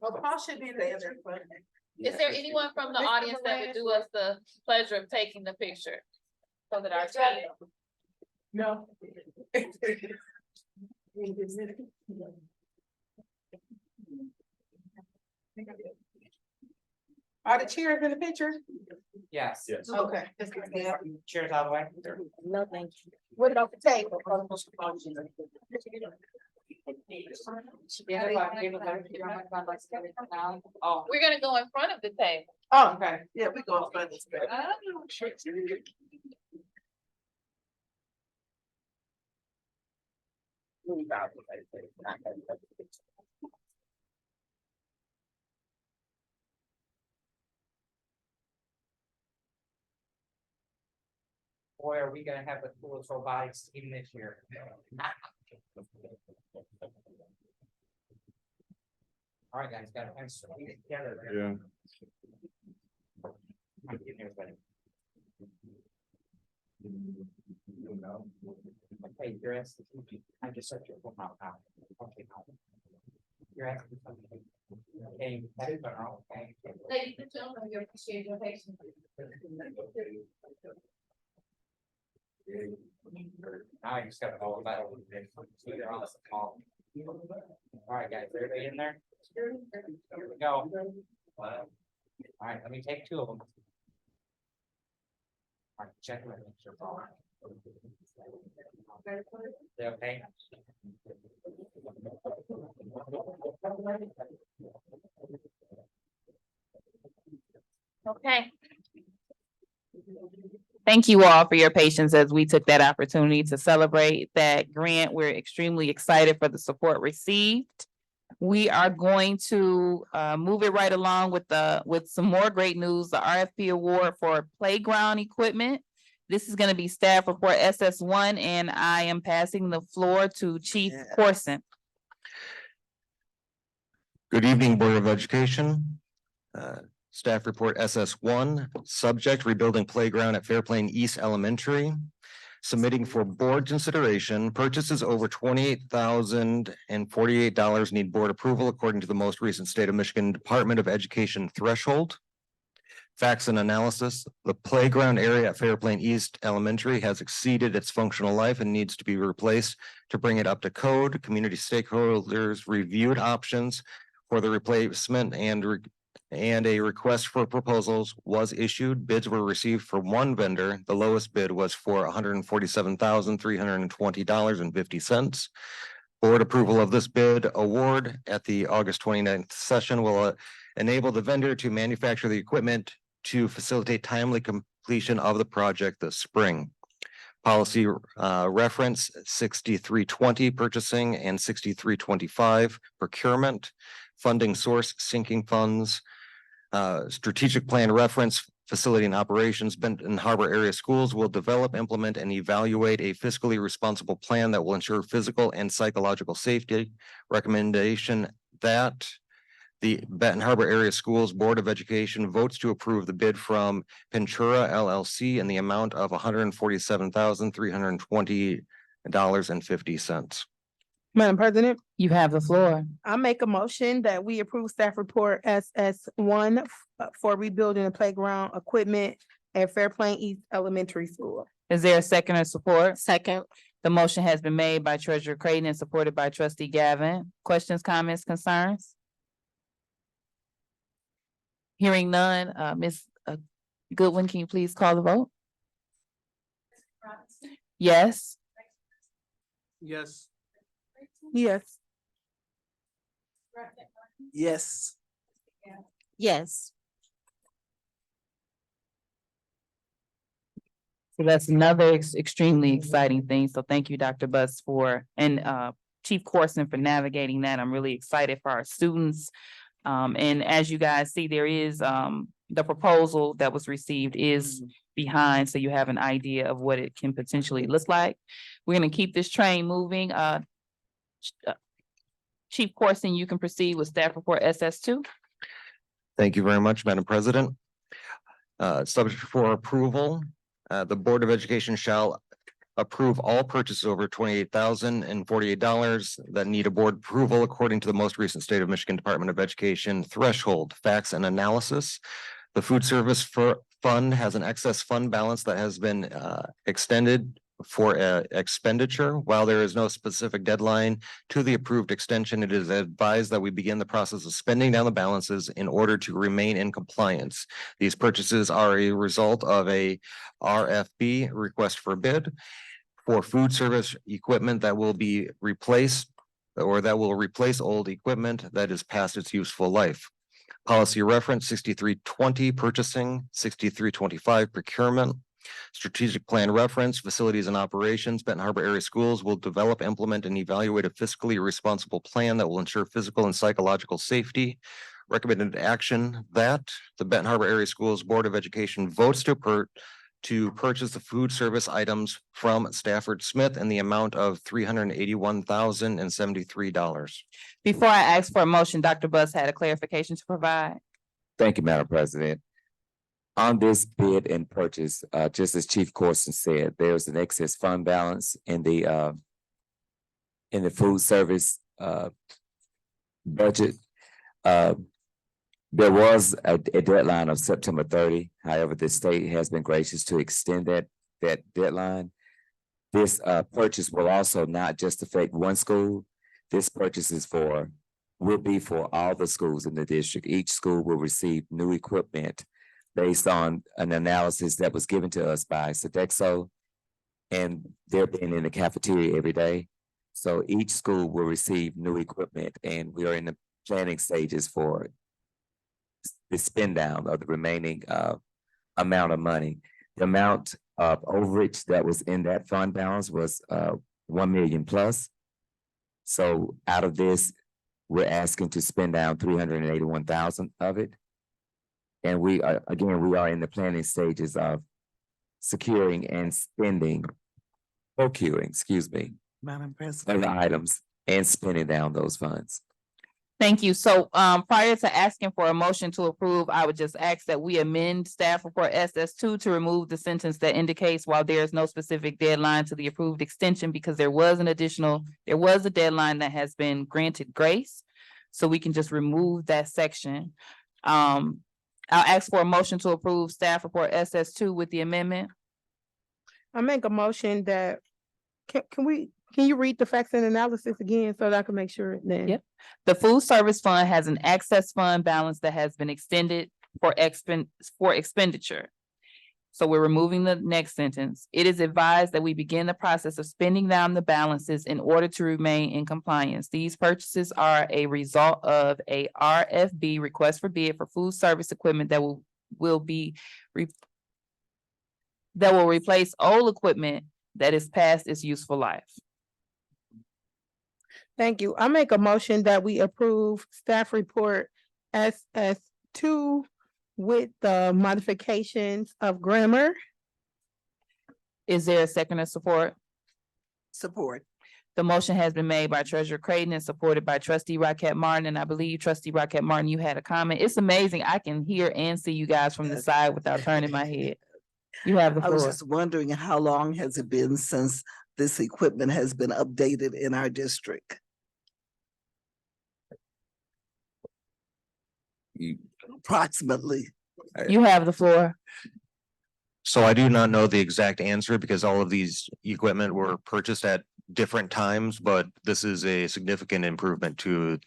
C: Paul should be there.
A: Is there anyone from the audience that would do us the pleasure of taking the picture? So that our team.
C: No. Are the chairs in the picture?
I: Yes.
C: Okay.
I: Chairs all the way.
D: No, thank you.
C: What about the table?
I: Oh,
A: We're gonna go in front of the table.
C: Oh, okay. Yeah, we go.
I: boy, are we gonna have the coolest robotics team this year. All right, guys, got to get together.
E: Yeah.
I: I'm getting everybody. Okay, you're asking, I just said your phone out now. Okay, now. You're asking something. Okay, that is our own, okay.
A: Ladies and gentlemen, we appreciate your patience.
I: Now you just gotta hold that over there. So they're on the call. All right, guys, everybody in there? Here we go. All right, let me take two of them. All right, check them. They okay?
A: Okay. Thank you all for your patience as we took that opportunity to celebrate that grant. We're extremely excited for the support received. We are going to move it right along with some more great news, the RFP award for playground equipment. This is gonna be staff report SS1, and I am passing the floor to Chief Corson.
J: Good evening, Board of Education. Staff report SS1, subject rebuilding playground at Fairplain East Elementary. Submitting for board consideration, purchases over $28,048 need board approval according to the most recent State of Michigan Department of Education threshold. Facts and analysis, the playground area at Fairplain East Elementary has exceeded its functional life and needs to be replaced to bring it up to code. Community stakeholders reviewed options for the replacement and a request for proposals was issued. Bids were received from one vendor. The lowest bid was for $147,320.50. Board approval of this bid award at the August 29th session will enable the vendor to manufacture the equipment to facilitate timely completion of the project this spring. Policy reference 6320 purchasing and 6325 procurement. Funding source sinking funds. Strategic plan reference facility and operations. Benton Harbor area schools will develop, implement, and evaluate a fiscally responsible plan that will ensure physical and psychological safety. Recommendation that the Benton Harbor Area Schools Board of Education votes to approve the bid from Ventura LLC in the amount of $147,320.50.
C: Madam President,
A: You have the floor.
C: I make a motion that we approve staff report SS1 for rebuilding the playground equipment at Fairplain East Elementary School.
A: Is there a second or support?
D: Second.
A: The motion has been made by Treasurer Creighton and supported by Trustee Gavin. Questions, comments, concerns? Hearing none, Ms. Goodwin, can you please call the vote? Yes.
H: Yes.
C: Yes.
B: Yes.
D: Yes.
A: So that's another extremely exciting thing. So thank you, Dr. Buss, and Chief Corson for navigating that. I'm really excited for our students. And as you guys see, there is the proposal that was received is behind, so you have an idea of what it can potentially look like. We're gonna keep this train moving. Chief Corson, you can proceed with staff report SS2.
J: Thank you very much, Madam President. Subject for approval, the Board of Education shall approve all purchases over $28,048 that need a board approval according to the most recent State of Michigan Department of Education threshold, facts and analysis. The food service fund has an excess fund balance that has been extended for expenditure. While there is no specific deadline to the approved extension, it is advised that we begin the process of spending down the balances in order to remain in compliance. These purchases are a result of a RFB, request for bid, for food service equipment that will be replaced or that will replace old equipment that is past its useful life. Policy reference 6320 purchasing, 6325 procurement. Strategic plan reference, facilities and operations. Benton Harbor Area Schools will develop, implement, and evaluate a fiscally responsible plan that will ensure physical and psychological safety. Recommended action that the Benton Harbor Area Schools Board of Education votes to purchase the food service items from Stafford Smith in the amount of $381,073.
A: Before I ask for a motion, Dr. Bus had a clarification to provide.
E: Thank you, Madam President. On this bid and purchase, just as Chief Corson said, there's an excess fund balance in the food service budget. There was a deadline of September 30. However, the state has been gracious to extend that deadline. This purchase will also not just affect one school. This purchase will be for all the schools in the district. Each school will receive new equipment based on an analysis that was given to us by Sodexo, and they're being in the cafeteria every day. So each school will receive new equipment, and we are in the planning stages for the spend down of the remaining amount of money. The amount of overage that was in that fund balance was 1 million plus. So out of this, we're asking to spend down 381,000 of it. And we are in the planning stages of procuring,
B: Madam President.
E: other items and spending down those funds.
A: Thank you. So prior to asking for a motion to approve, I would just ask that we amend staff report SS2 to remove the sentence that indicates while there is no specific deadline to the approved extension, because there was a deadline that has been granted grace. So we can just remove that section. I'll ask for a motion to approve staff report SS2 with the amendment.
C: I make a motion that, can you read the facts and analysis again so that I can make sure then?
A: Yep. The food service fund has an excess fund balance that has been extended for expenditure. So we're removing the next sentence. It is advised that we begin the process of spending down the balances in order to remain in compliance. These purchases are a result of a RFB, request for bid, for food service equipment that will replace old equipment that is past its useful life.
C: Thank you. I make a motion that we approve staff report SS2 with the modifications of grammar.
A: Is there a second or support?
B: Support.
A: The motion has been made by Treasurer Creighton and supported by Trustee Rocket Martin, and I believe Trustee Rocket Martin, you had a comment. It's amazing. I can hear and see you guys from the side without turning my head. You have the
B: I was
A: floor.
B: just wondering, how long has it been since this equipment has been updated in our district? Approximately.
A: You have the floor.
J: So I do not know the exact answer because all of these equipment were purchased at different times, but this is a significant improvement to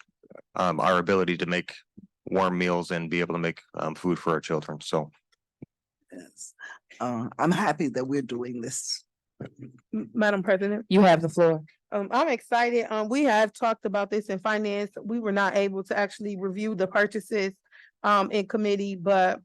J: our ability to make warm meals and be able to make food for our children. So
B: Yes. I'm happy that we're doing this.
C: Madam President.
A: You have the floor.
C: I'm excited. We have talked about this in finance. We were not able to actually review the purchases in committee, but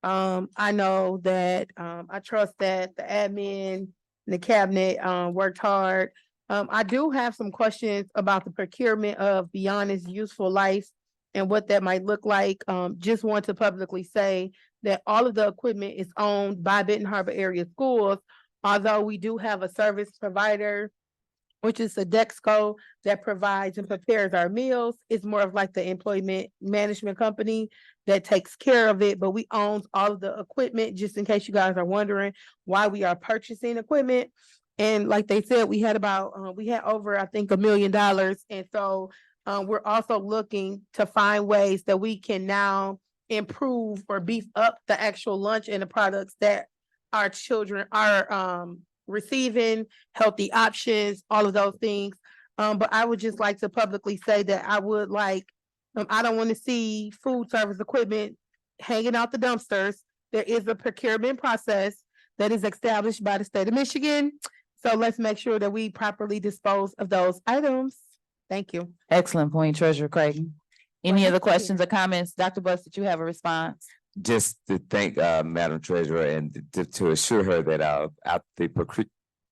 C: I know that I trust that the admin and the cabinet worked hard. I do have some questions about the procurement of beyond its useful life and what that might look like. Just want to publicly say that all of the equipment is owned by Benton Harbor area schools. Although we do have a service provider, which is a Dexco that provides and prepares our meals. It's more of like the employment management company that takes care of it, but we own all of the equipment, just in case you guys are wondering why we are purchasing equipment. And like they said, we had over, I think, $1 million. And so we're also looking to find ways that we can now improve or beef up the actual lunch and the products that our children are receiving, healthy options, all of those things. But I would just like to publicly say that I would like, I don't want to see food service equipment hanging out the dumpsters. There is a procurement process that is established by the state of Michigan. So let's make sure that we properly dispose of those items. Thank you.
A: Excellent point, Treasurer Creighton. Any
C: Well,
A: other
C: thank you.
A: questions or comments? Dr. Bus, did you have a response?
E: Just to thank Madam Treasurer and to assure her that out the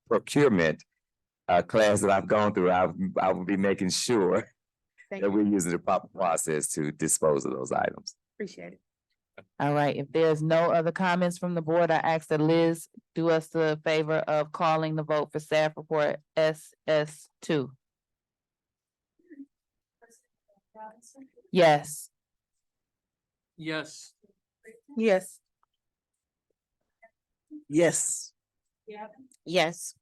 E: procurement class that I've gone through, I will be making sure
C: Thank
E: that
C: you.
E: we're using the proper process to dispose of those items.
C: Appreciate it.
A: All right, if there's no other comments from the board, I ask that Liz do us the favor of calling the vote for staff report SS2.
F: Robinson,
A: Yes.
H: Yes.
C: Yes.
B: Yes.
F: Gavin,
D: Yes.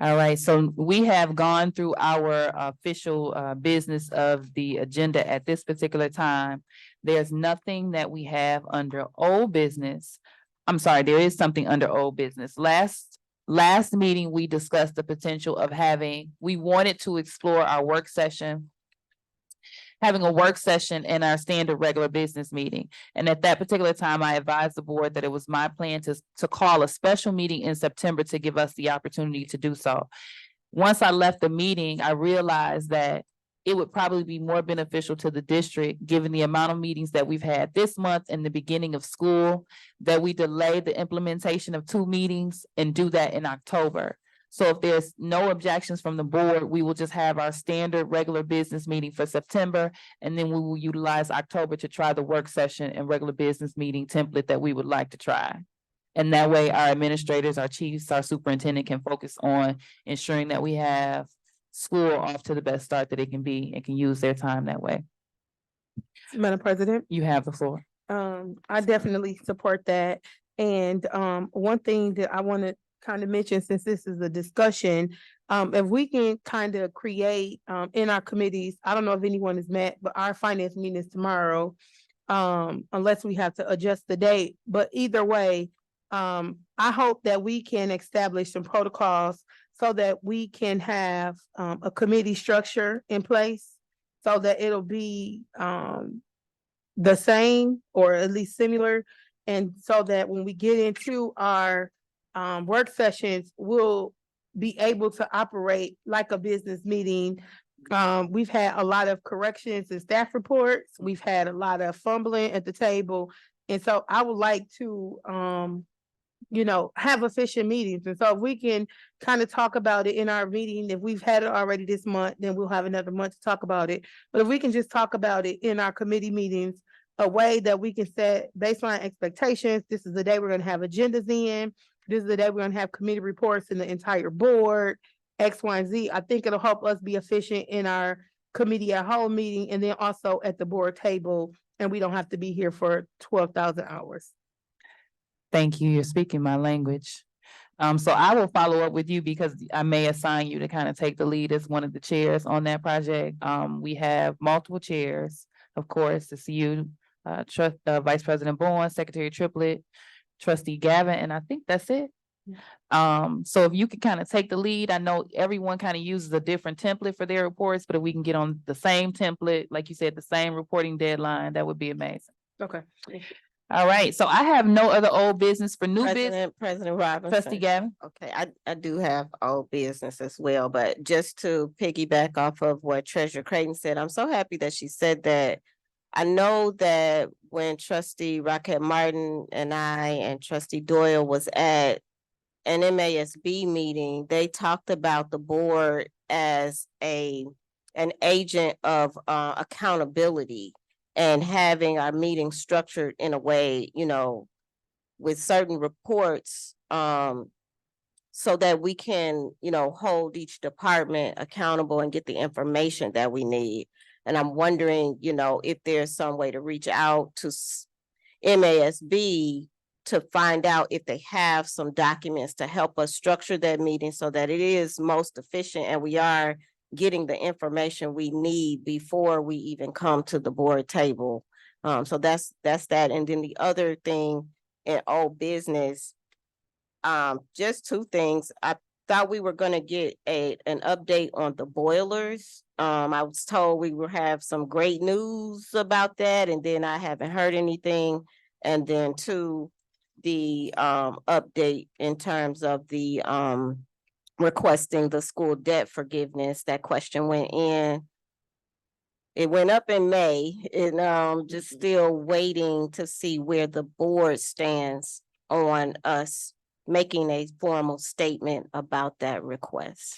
A: All right, so we have gone through our official business of the agenda at this particular time. There's nothing that we have under old business. I'm sorry, there is something under old business. Last meeting, we discussed the potential of we wanted to explore our work session, having a work session in our standard regular business meeting. And at that particular time, I advised the board that it was my plan to call a special meeting in September to give us the opportunity to do so. Once I left the meeting, I realized that it would probably be more beneficial to the district, given the amount of meetings that we've had this month and the beginning of school, that we delay the implementation of 2 meetings and do that in October. So if there's no objections from the board, we will just have our standard regular business meeting for September. And then we will utilize October to try the work session and regular business meeting template that we would like to try. And that way our administrators, our chiefs, our superintendent can focus on ensuring that we have school off to the best start that it can be and can use their time that way.
C: Madam President.
A: You have the floor.
C: I definitely support that. And one thing that I want to kind of mention, since this is a discussion, if we can kind of create in our committees, I don't know if anyone has met, but our finance meeting is tomorrow, unless we have to adjust the date. But either way, I hope that we can establish some protocols so that we can have a committee structure in place so that it'll be the same or at least similar. And so that when we get into our work sessions, we'll be able to operate like a business meeting. We've had a lot of corrections and staff reports. We've had a lot of fumbling at the table. And so I would like to, have efficient meetings. And so if we can kind of talk about it in our meeting, if we've had it already this month, then we'll have another month to talk about it. But if we can just talk about it in our committee meetings, a way that we can set baseline expectations. This is the day we're going to have agendas in. This is the day we're going to have committee reports in the entire board, X, Y, and Z. I think it'll help us be efficient in our committee at home meeting and then also at the board table. And we don't have to be here for 12,000 hours.
A: Thank you. You're speaking my language. So I will follow up with you because I may assign you to kind of take the lead as one of the chairs on that project. We have multiple chairs, of course, the CU, Vice President Bowen, Secretary Triplett, Trustee Gavin, and I think that's it. So if you could kind of take the lead, I know everyone kind of uses a different template for their reports, but if we can get on the same template, like you said, the same reporting deadline, that would be amazing.
C: Okay.
A: All right, so I have no other old business for new business.
D: President Robinson.
A: Trustee Gavin?
D: Okay, I do have old business as well, but just to piggyback off of what Treasurer Creighton said, I'm so happy that she said that. I know that when Trustee Rocket Martin and I and Trustee Doyle was at an MASB meeting, they talked about the board as an agent of accountability. and having our meeting structured in a way, you know, with certain reports, so that we can, you know, hold each department accountable and get the information that we need. And I'm wondering, you know, if there's some way to reach out to MASB to find out if they have some documents to help us structure that meeting so that it is most efficient and we are getting the information we need before we even come to the board table. So that's that. And then the other thing in old business, just two things. I thought we were gonna get an update on the boilers. I was told we will have some great news about that, and then I haven't heard anything. And then two, the update in terms of the requesting the school debt forgiveness. That question went in. It went up in May, and just still waiting to see where the board stands on us making a formal statement about that request.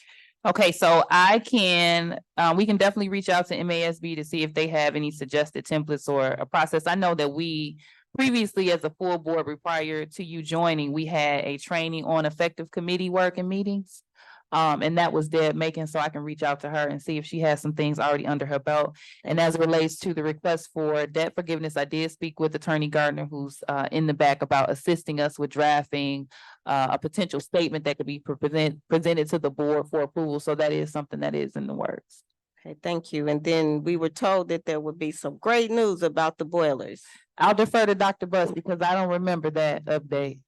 A: Okay, so we can definitely reach out to MASB to see if they have any suggested templates or a process. I know that we previously, as a full board, prior to you joining, we had a training on effective committee work and meetings. And that was Deb Macon, so I can reach out to her and see if she has some things already under her belt. And as it relates to the request for debt forgiveness, I did speak with Attorney Gardner, who's in the back, about assisting us with drafting a potential statement that could be presented to the board for approval. So that is something that is in the works.
D: Okay, thank you. And then we were told that there would be some great news about the boilers.
A: I'll defer to Dr. Buss because I don't remember that update.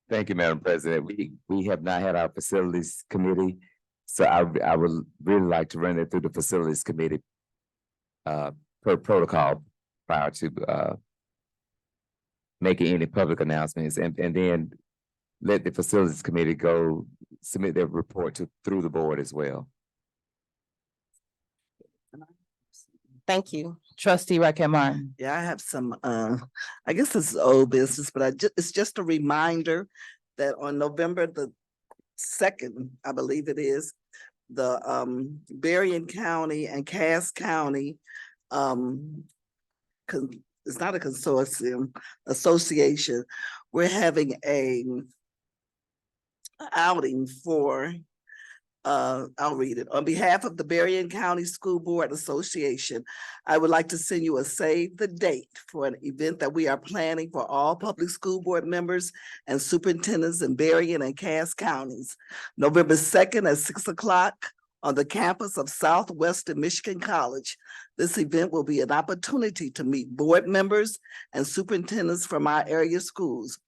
E: Thank you, Madam President. We have not had our facilities committee, so I would really like to run it through the facilities committee per protocol prior to making any public announcements, and then let the facilities committee go submit their report through the board as well.
D: Thank you.
A: Trustee Raquel Martin.
B: Yeah, I have some, I guess this is old business, but it's just a reminder that on November the 2nd, I believe it is, the Berrien County and Cass County, it's not a consortium, association, we're having a outing for I'll read it. On behalf of the Berrien County School Board Association, I would like to send you a save the date for an event that we are planning for all public school board members and superintendents in Berrien and Cass counties. November 2nd at 6 o'clock on the campus of Southwestern Michigan College. This event will be an opportunity to meet board members and superintendents from our area schools.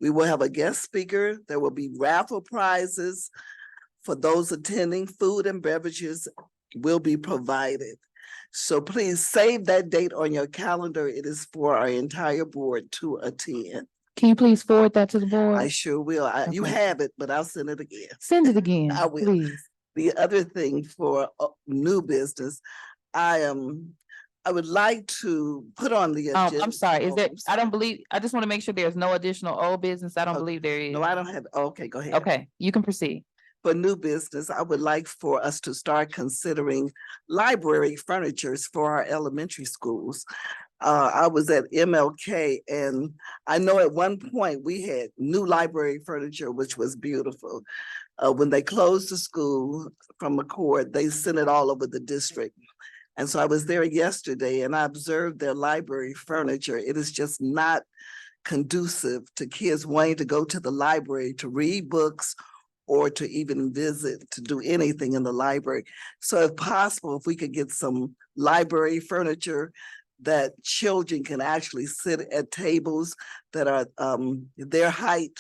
B: We will have a guest speaker. There will be raffle prizes. For those attending, food and beverages will be provided. So please save that date on your calendar. It is for our entire board to attend.
A: Can you please forward that to the board?
B: I sure will. You
A: Okay.
B: have it, but I'll send it again.
A: Send it again,
B: I will.
A: please.
B: The other thing for new business, I would like to put on the agenda.
A: I'm sorry, is
B: Oh,
A: there,
B: I'm
A: I just want to make sure there's no additional old business. I don't
B: Okay.
A: believe there is.
B: No, I don't have, okay, go ahead.
A: Okay, you can proceed.
B: For new business, I would like for us to start considering library furnitures for our elementary schools. I was at MLK and I know at one point we had new library furniture, which was beautiful. When they closed the school from McCord, they sent it all over the district. And so I was there yesterday and I observed their library furniture. It is just not conducive to kids wanting to go to the library to read books or to even visit, to do anything in the library. So if possible, if we could get some library furniture that children can actually sit at tables that are their height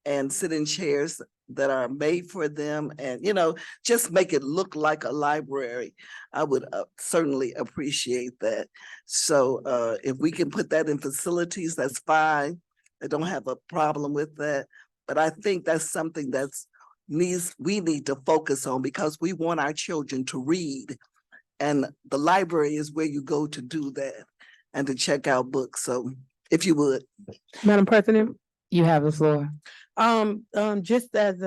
B: and sit in chairs that are made for them, and just make it look like a library. I would certainly appreciate that. So if we can put that in facilities, that's fine. I don't have a problem with that. But I think that's something we need to focus on because we want our children to read. And the library is where you go to do that and to check out books. So if you would.
C: Madam President,
A: You have the floor.
C: just as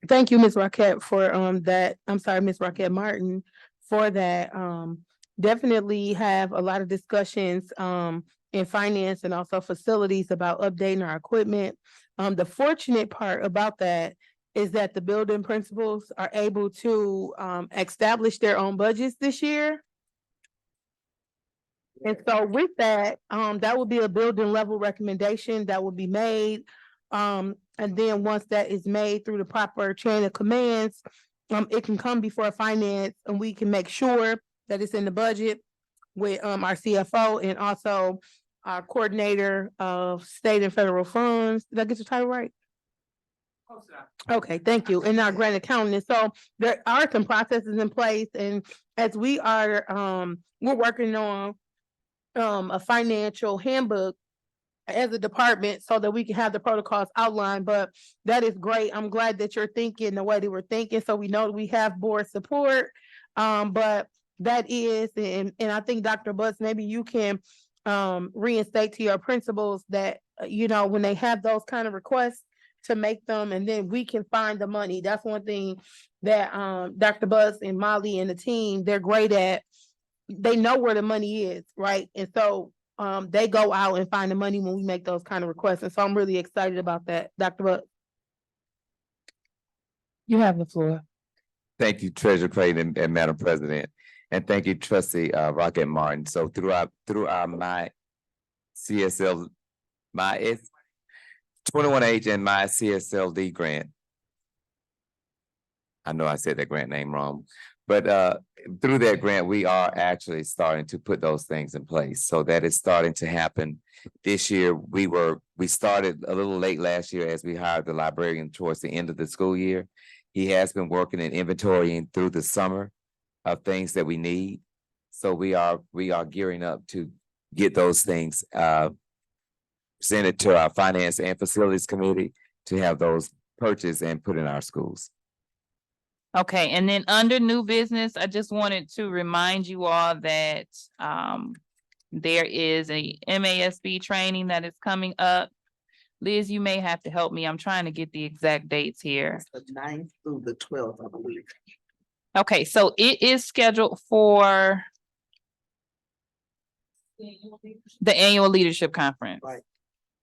C: thank you, Ms. Rockette, for that. I'm sorry, Ms. Rockette Martin, for that definitely have a lot of discussions in finance and also facilities about updating our equipment. The fortunate part about that is that the building principals are able to establish their own budgets this year. And so with that, that would be a building level recommendation that will be made. And then once that is made through the proper chain of commands, it can come before finance and we can make sure that it's in the budget with our CFO and also our coordinator of state and federal funds. Did I get the title right? Okay, thank you. And our grant accountant. So there are some processes in place, and as we are, we're working on a financial handbook as a department so that we can have the protocols outlined, but that is great. I'm glad that you're thinking the way that we're thinking, so we know we have board support. But that is, and I think Dr. Butts, maybe you can reinstate to your principals that, you know, when they have those kind of requests, to make them, and then we can find the money. That's one thing that Dr. Butts and Molly and the team, they're great at. They know where the money is, right? And so they go out and find the money when we make those kind of requests. And so I'm really excited about that. Dr. Butts. You have the floor.
E: Thank you, Treasurer Clayton and Madam President. And thank you, Trustee Rocket Martin. So through our my CSL, my 21H and my CSLD grant. I know I said that grant name wrong, but through that grant, we are actually starting to put those things in place. So that is starting to happen this year. We started a little late last year as we hired the librarian towards the end of the school year. He has been working in inventorying through the summer of things that we need. So we are gearing up to get those things presented to our finance and facilities committee to have those purchased and put in our schools.
A: Okay, and then under new business, I just wanted to remind you all that there is a MASB training that is coming up. Liz, you may have to help me. I'm trying to get the exact dates here.
B: The 9th through the 12th, I believe.
A: Okay, so it is scheduled for the annual leadership conference.
B: Right.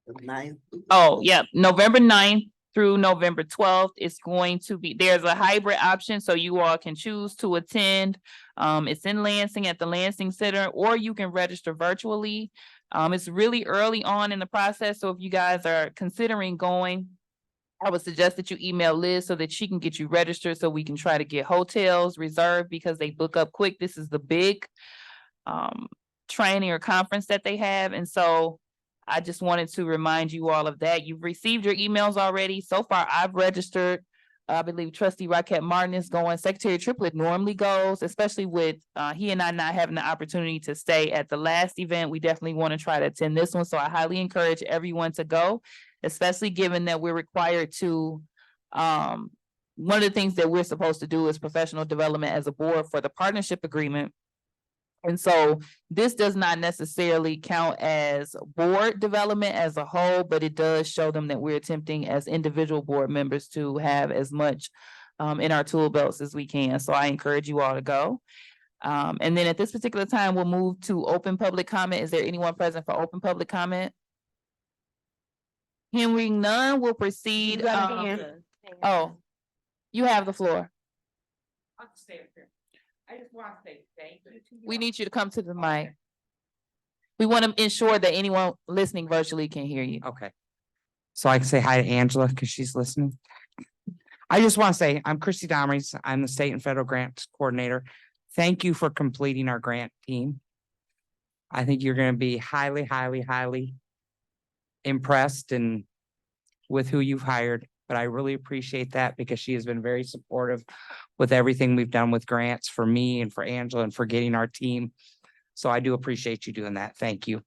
B: The 9th.
A: Oh, yeah, November 9th through November 12th. It's going to be, there's a hybrid option, so you all can choose to attend. It's in Lansing at the Lansing Center, or you can register virtually. It's really early on in the process, so if you guys are considering going, I would suggest that you email Liz so that she can get you registered so we can try to get hotels reserved because they book up quick. This is the big training or conference that they have. And so I just wanted to remind you all of that. You've received your emails already. So far, I've registered. I believe Trustee Rocket Martin is going. Secretary Triplett normally goes, especially with he and I not having the opportunity to stay at the last event. We definitely want to try to attend this one. So I highly encourage everyone to go, especially given that we're required to, one of the things that we're supposed to do is professional development as a board for the partnership agreement. And so this does not necessarily count as board development as a whole, but it does show them that we're attempting as individual board members to have as much in our tool belts as we can. So I encourage you all to go. And then at this particular time, we'll move to open public comment. Is there anyone present for open public comment? Hearing none, we'll proceed. Oh, you have the floor.
I: I'll just stay up here. I just want to say thank you.
A: We need you to come to the mic. We want to ensure that anyone listening virtually can hear you.
I: Okay. So I can say hi to Angela because she's listening. I just want to say, I'm Christy Domrys. I'm the state and federal grants coordinator. Thank you for completing our grant team. I think you're going to be highly, highly, highly impressed and with who you've hired. But I really appreciate that because she has been very supportive with everything we've done with grants for me and for Angela and for getting our team. So I do appreciate you doing that. Thank you.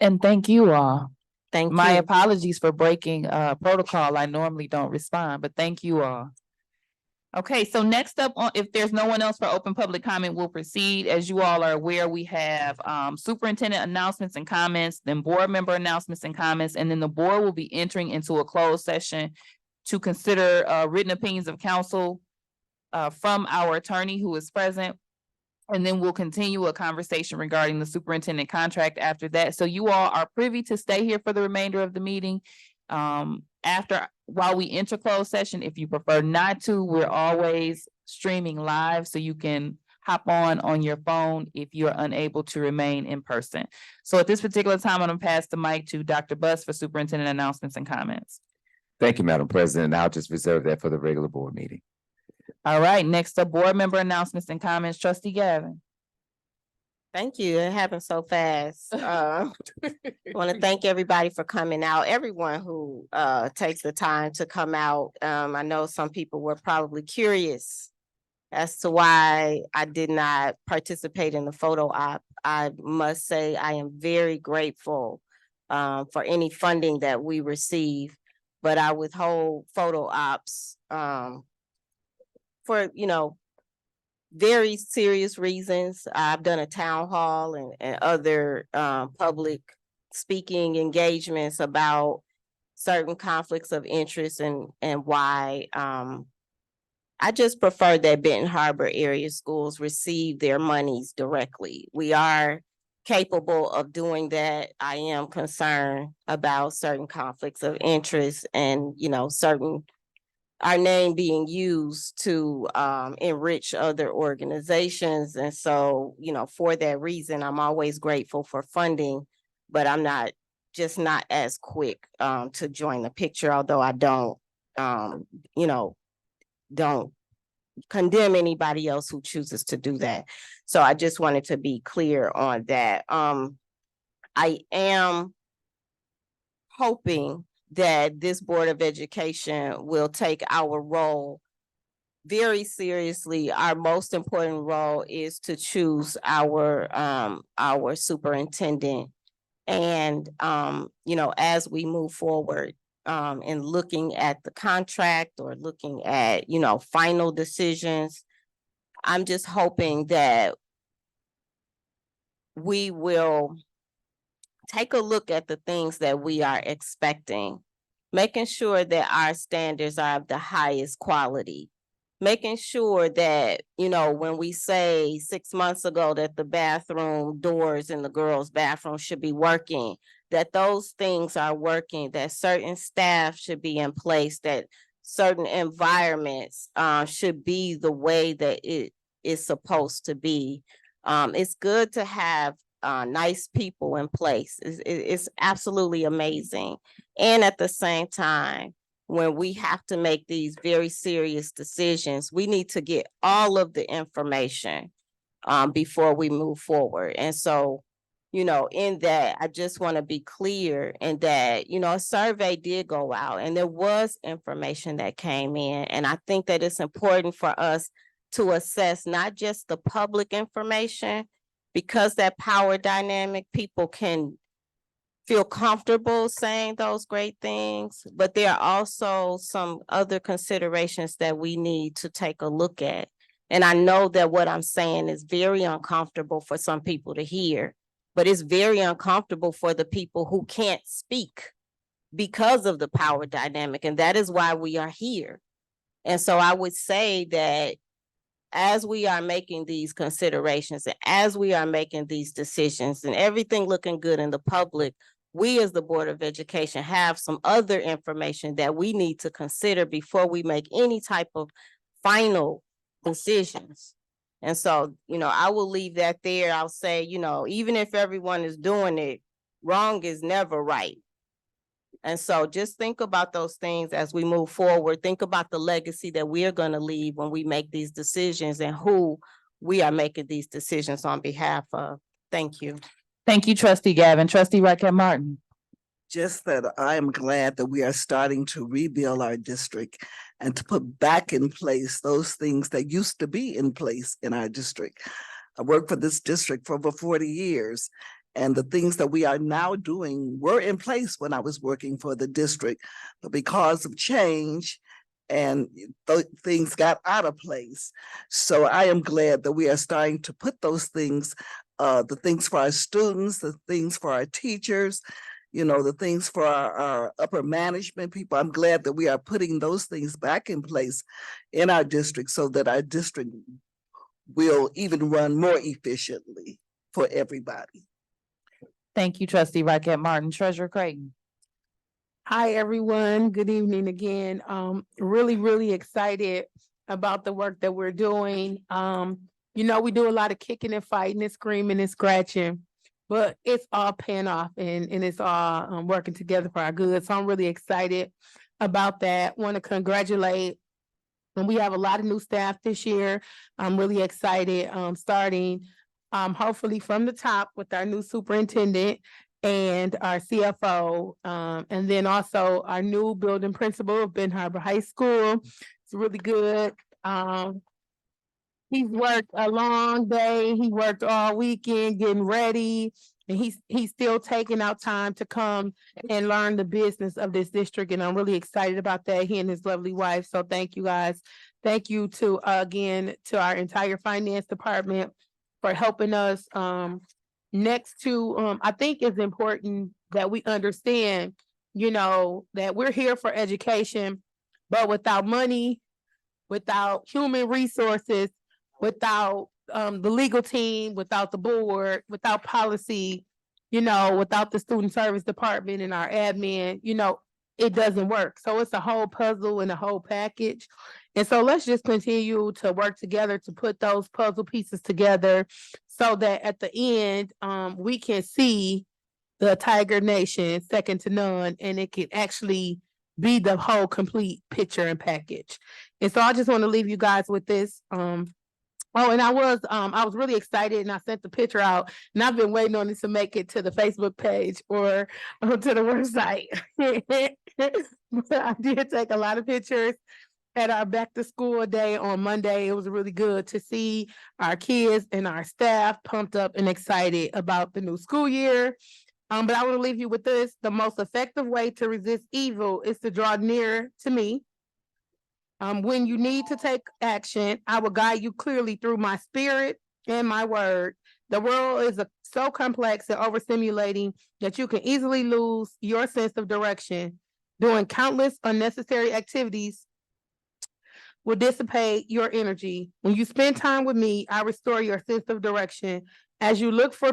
A: And thank you all.
D: Thank
A: My
D: you.
A: apologies for breaking protocol. I normally don't respond, but thank you all. Okay, so next up, if there's no one else for open public comment, we'll proceed. As you all are aware, we have superintendent announcements and comments, then board member announcements and comments, and then the board will be entering into a closed session to consider written opinions of counsel from our attorney who is present. And then we'll continue a conversation regarding the superintendent contract after that. So you all are privy to stay here for the remainder of the meeting. While we enter closed session, if you prefer not to, we're always streaming live, so you can hop on your phone if you're unable to remain in person. So at this particular time, I'm gonna pass the mic to Dr. Buss for superintendent announcements and comments.
E: Thank you, Madam President. I'll just reserve that for the regular board meeting.
A: All right, next up, board member announcements and comments, trustee Gavin.
D: Thank you. It happened so fast. I want to thank everybody for coming out, everyone who takes the time to come out. I know some people were probably curious as to why I did not participate in the photo op. I must say I am very grateful for any funding that we receive, but I withhold photo ops for, very serious reasons. I've done a town hall and other public speaking engagements about certain conflicts of interest and why I just prefer that Benton Harbor area schools receive their monies directly. We are capable of doing that. I am concerned about certain conflicts of interest and, certain our name being used to enrich other organizations. And so, for that reason, I'm always grateful for funding, but I'm not as quick to join the picture, although I don't condemn anybody else who chooses to do that. So I just wanted to be clear on that. I am hoping that this Board of Education will take our role very seriously. Our most important role is to choose our superintendent. And, as we move forward in looking at the contract or looking at, final decisions, I'm just hoping that we will take a look at the things that we are expecting, making sure that our standards are of the highest quality, making sure that, when we say 6 months ago that the bathroom doors in the girls' bathroom should be working, that those things are working, that certain staff should be in place, that certain environments should be the way that it is supposed to be. It's good to have nice people in place. It's absolutely amazing. And at the same time, when we have to make these very serious decisions, we need to get all of the information before we move forward. And so, in that, I just want to be clear in that, a survey did go out and there was information that came in. And I think that it's important for us to assess not just the public information, because that power dynamic, people can feel comfortable saying those great things, but there are also some other considerations that we need to take a look at. And I know that what I'm saying is very uncomfortable for some people to hear, but it's very uncomfortable for the people who can't speak because of the power dynamic. And that is why we are here. And so I would say that as we are making these considerations and as we are making these decisions and everything looking good in the public, we as the Board of Education have some other information that we need to consider before we make any type of final decisions. And so, I will leave that there. I'll say, even if everyone is doing it, wrong is never right. And so just think about those things as we move forward. Think about the legacy that we're going to leave when we make these decisions and who we are making these decisions on behalf of. Thank you.
A: Thank you, trustee Gavin. Trustee Raquel Martin.
B: Just that I am glad that we are starting to rebuild our district and to put back in place those things that used to be in place in our district. I worked for this district for over 40 years. And the things that we are now doing were in place when I was working for the district, but because of change and things got out of place. So I am glad that we are starting to put those things, the things for our students, the things for our teachers, the things for our upper management people. I'm glad that we are putting those things back in place in our district so that our district will even run more efficiently for everybody.
A: Thank you, trustee Rocket Martin. Treasurer Creighton.
C: Hi, everyone. Good evening again. Really excited about the work that we're doing. We do a lot of kicking and fighting and screaming and scratching, but it's all paying off and it's all working together for our good. So I'm really excited about that. Want to congratulate. And we have a lot of new staff this year. I'm really excited, starting hopefully from the top with our new superintendent and our CFO, and then also our new building principal of Ben Harbor High School. It's really good. He's worked a long day. He worked all weekend getting ready. And he's still taking out time to come and learn the business of this district. And I'm really excited about that. He and his lovely wife. So thank you guys. Thank you to again to our entire finance department for helping us. Next to I think it's important that we understand, that we're here for education, but without money, without human resources, without the legal team, without the board, without policy, without the student service department and our admin, it doesn't work. So it's a whole puzzle and a whole package. And so let's just continue to work together to put those puzzle pieces together so that at the end, we can see the Tiger Nation second to none, and it can actually be the whole complete picture and package. And so I just want to leave you guys with this. And I was really excited and I sent the picture out and I've been waiting on it to make it to the Facebook page or to the website. But I did take a lot of pictures at our back to school day on Monday. It was really good to see our kids and our staff pumped up and excited about the new school year. But I want to leave you with this. The most effective way to resist evil is to draw near to me. When you need to take action, I will guide you clearly through my spirit and my word. The world is so complex and overstimulating that you can easily lose your sense of direction. Doing countless unnecessary activities will dissipate your energy. When you spend time with me, I restore your sense of direction. As you look to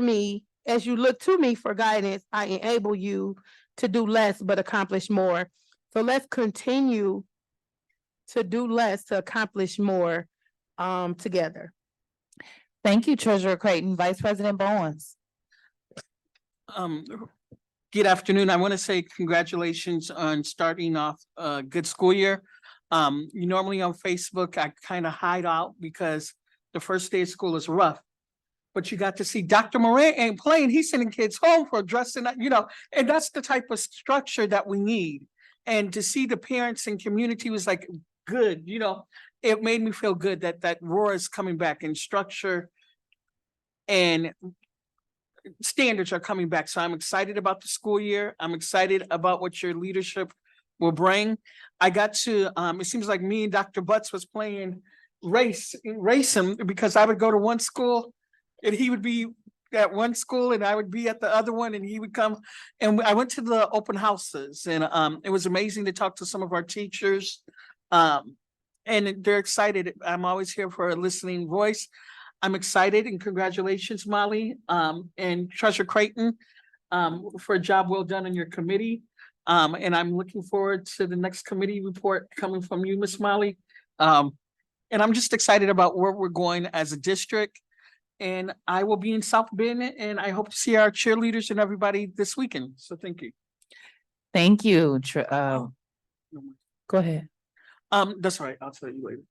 C: me for guidance, I enable you to do less but accomplish more. So let's continue to do less to accomplish more together.
A: Thank you, Treasurer Creighton. Vice President Bowens.
H: Good afternoon. I want to say congratulations on starting off a good school year. Normally on Facebook, I kind of hide out because the first day of school is rough. But you got to see Dr. Moran ain't playing. He's sending kids home for dressing up, and that's the type of structure that we need. And to see the parents and community was like, good, it made me feel good that roar is coming back and structure and standards are coming back. So I'm excited about the school year. I'm excited about what your leadership will bring. I got to, it seems like me and Dr. Butts was playing racing because I would go to one school and he would be at one school and I would be at the other one and he would come. And I went to the open houses and it was amazing to talk to some of our teachers. And they're excited. I'm always here for a listening voice. I'm excited and congratulations, Molly, and Treasurer Creighton, for a job well done on your committee. And I'm looking forward to the next committee report coming from you, Miss Molly. And I'm just excited about where we're going as a district. And I will be in South Bend and I hope to see our cheerleaders and everybody this weekend. So thank you.
A: Thank you. Go ahead.
H: That's all right. I'll tell you later.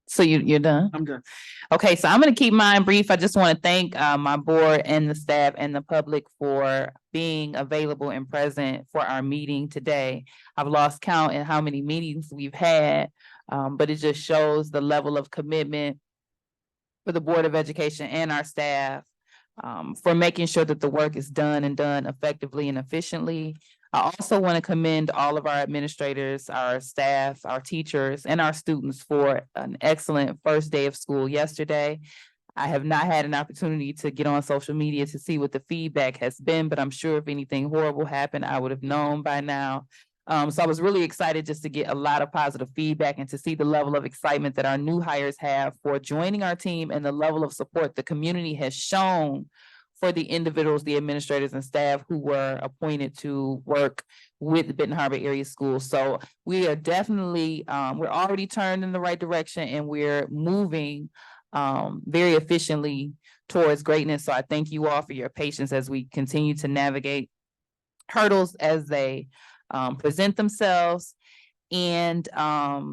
A: So you're done?
H: I'm done.
A: Okay, so I'm going to keep mine brief. I just want to thank my board and the staff and the public for being available and present for our meeting today. I've lost count in how many meetings we've had, but it just shows the level of commitment for the Board of Education and our staff for making sure that the work is done and done effectively and efficiently. I also want to commend all of our administrators, our staff, our teachers, and our students for an excellent first day of school yesterday. I have not had an opportunity to get on social media to see what the feedback has been, but I'm sure if anything horrible happened, I would have known by now. So I was really excited just to get a lot of positive feedback and to see the level of excitement that our new hires have for joining our team and the level of support the community has shown for the individuals, the administrators and staff who were appointed to work with the Benton Harbor Area Schools. So we are definitely, we're already turned in the right direction and we're moving very efficiently towards greatness. So I thank you all for your patience as we continue to navigate hurdles as they present themselves. And I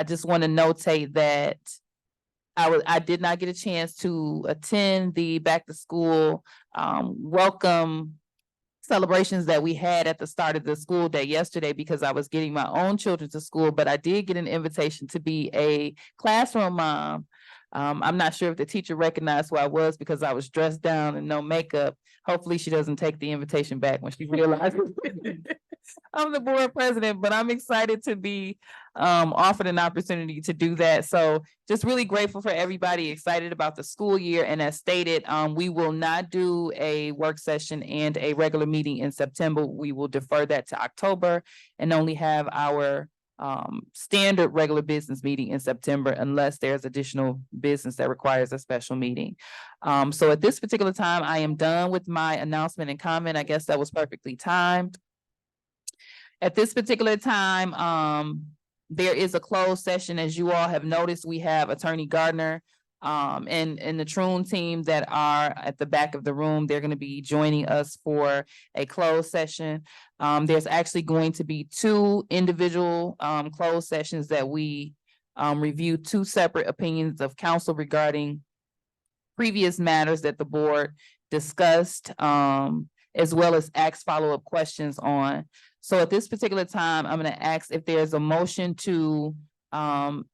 A: just want to notate that I did not get a chance to attend the back to school welcome celebrations that we had at the start of the school day yesterday because I was getting my own children to school, but I did get an invitation to be a classroom mom. I'm not sure if the teacher recognized who I was because I was dressed down and no makeup. Hopefully she doesn't take the invitation back when she realizes I'm the board president, but I'm excited to be offered an opportunity to do that. So just really grateful for everybody, excited about the school year. And as stated, we will not do a work session and a regular meeting in September. We will defer that to October and only have our standard regular business meeting in September unless there's additional business that requires a special meeting. So at this particular time, I am done with my announcement and comment. I guess that was perfectly timed. At this particular time, there is a closed session. As you all have noticed, we have Attorney Gardner and the Troon team that are at the back of the room. They're going to be joining us for a closed session. There's actually going to be two individual closed sessions that we review two separate opinions of counsel regarding previous matters that the board discussed, as well as ask follow-up questions on. So at this particular time, I'm going to ask if there's a motion to, well,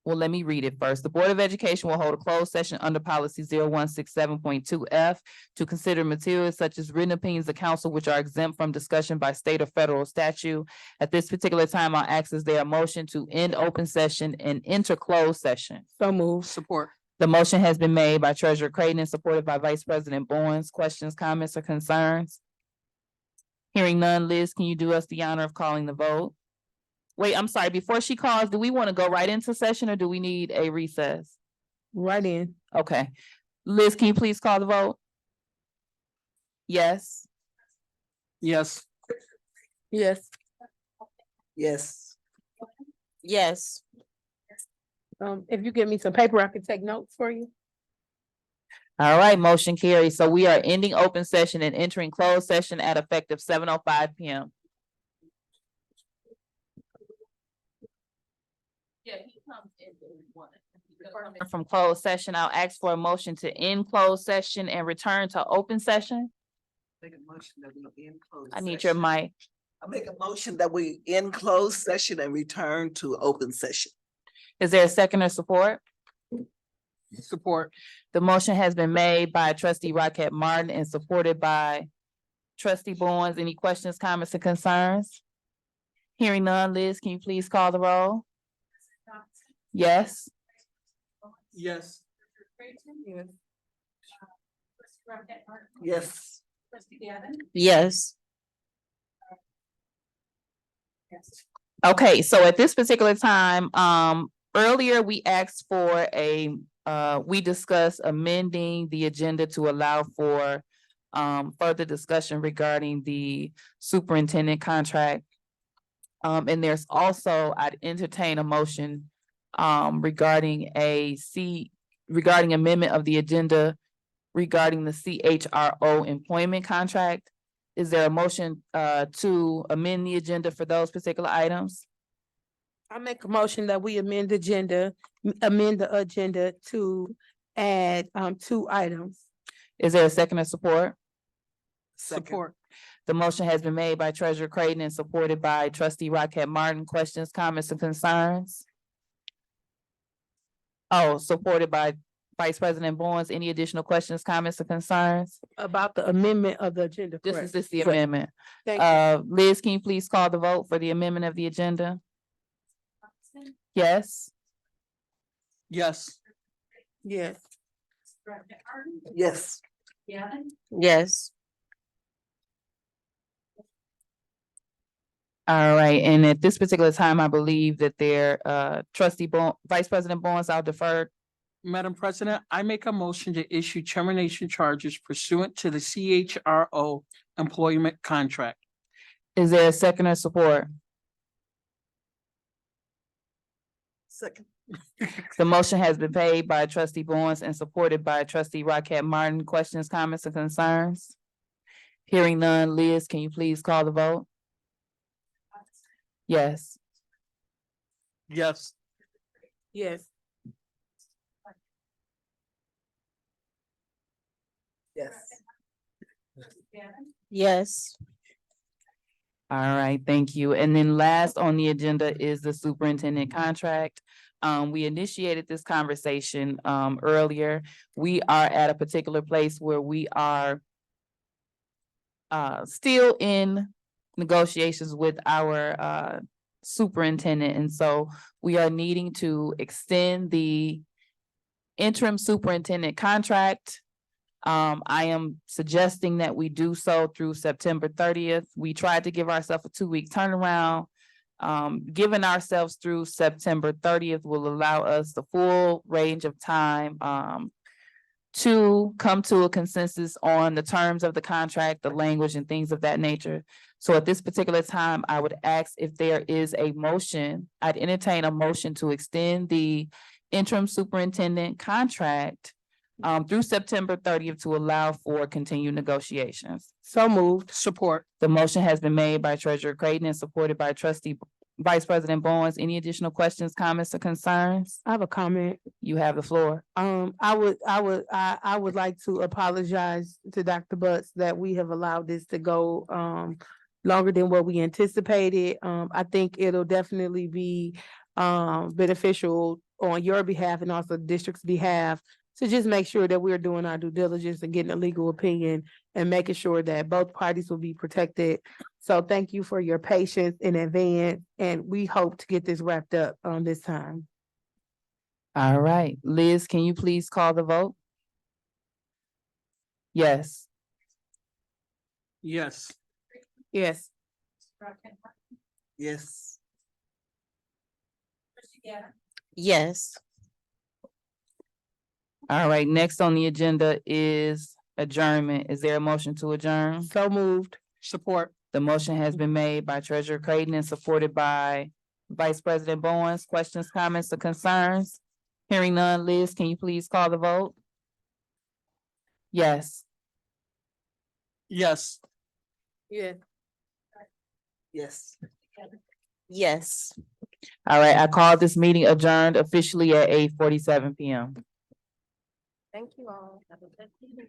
A: let me read it first. The Board of Education will hold a closed session under policy 0167.2F to consider materials such as written opinions of counsel which are exempt from discussion by state or federal statute. At this particular time, I'll ask is there a motion to end open session and enter closed session?
C: So move.
H: Support.
A: The motion has been made by Treasurer Creighton and supported by Vice President Bowens. Questions, comments, or concerns? Hearing none, Liz, can you do us the honor of calling the vote? Wait, I'm sorry, before she calls, do we want to go right into session or do we need a recess?
C: Right in.
A: Okay. Liz, can you please call the vote? Yes.
H: Yes.
C: Yes.
B: Yes.
D: Yes.
C: If you give me some paper, I can take notes for you.
A: All right, motion carries. So we are ending open session and entering closed session at effective 7:05 p.m. From closed session, I'll ask for a motion to end closed session and return to open session.
B: Make a motion that we end closed
A: I need your
B: session.
A: mic.
B: I make a motion that we end closed session and return to open session.
A: Is there a second or support?
H: Support.
A: The motion has been made by trustee Rocket Martin and supported by trustee Bowens. Any questions, comments, or concerns? Hearing none, Liz, can you please call the roll? Yes.
H: Yes.
B: Yes.
F: Trustee Gavin?
D: Yes.
A: Okay, so at this particular time, earlier we asked for we discussed amending the agenda to allow for further discussion regarding the superintendent contract. And there's also, I'd entertain a motion regarding regarding amendment of the agenda regarding the CHRO employment contract. Is there a motion to amend the agenda for those particular items?
C: I make a motion that we amend the agenda to add two items.
A: Is there a second or support?
H: Support.
A: The motion has been made by Treasurer Creighton and supported by trustee Rocket Martin. Questions, comments, and concerns? Oh, supported by Vice President Bowens. Any additional questions, comments, or concerns?
C: About the amendment of the agenda.
A: This
C: correct?
A: is just the
C: Correct.
A: amendment.
C: Thank you.
A: Liz, can you please call the vote for the amendment of the agenda? Yes.
H: Yes.
C: Yes.
B: Yes.
F: Gavin?
D: Yes.
A: All right, and at this particular time, I believe that Vice President Bowens, I'll defer.
H: Madam President, I make a motion to issue termination charges pursuant to the CHRO employment contract.
A: Is there a second or support?
B: Second.
A: The motion has been paid by trustee Bowens and supported by trustee Rocket Martin. Questions, comments, or concerns? Hearing none, Liz, can you please call the vote? Yes.
H: Yes.
C: Yes.
B: Yes.
D: Yes.
A: All right, thank you. And then last on the agenda is the superintendent contract. We initiated this conversation earlier. We are at a particular place where we are still in negotiations with our superintendent, and so we are needing to extend the interim superintendent contract. I am suggesting that we do so through September 30th. We tried to give ourselves a 2-week turnaround. Giving ourselves through September 30th will allow us the full range of time to come to a consensus on the terms of the contract, the language, and things of that nature. So at this particular time, I would ask if there is a motion. I'd entertain a motion to extend the interim superintendent contract through September 30th to allow for continued negotiations.
C: So moved.
H: Support.
A: The motion has been made by Treasurer Creighton and supported by trustee Vice President Bowens. Any additional questions, comments, or concerns?
C: I have a comment.
A: You have the floor.
C: I would like to apologize to Dr. Butts that we have allowed this to go longer than what we anticipated. I think it'll definitely be beneficial on your behalf and also the district's behalf to just make sure that we're doing our due diligence and getting a legal opinion and making sure that both parties will be protected. So thank you for your patience in advance, and we hope to get this wrapped up this time.
A: All right, Liz, can you please call the vote? Yes.
H: Yes.
C: Yes.
B: Yes.
D: Yes.
A: All right, next on the agenda is adjournment. Is there a motion to adjourn?
C: So moved.
H: Support.
A: The motion has been made by Treasurer Creighton and supported by Vice President Bowens. Questions, comments, or concerns? Hearing none, Liz, can you please call the vote? Yes.
H: Yes.
C: Yeah.
B: Yes.
D: Yes.
A: All right, I call this meeting adjourned officially at 8:47 PM.
D: Thank you all. Have a good evening.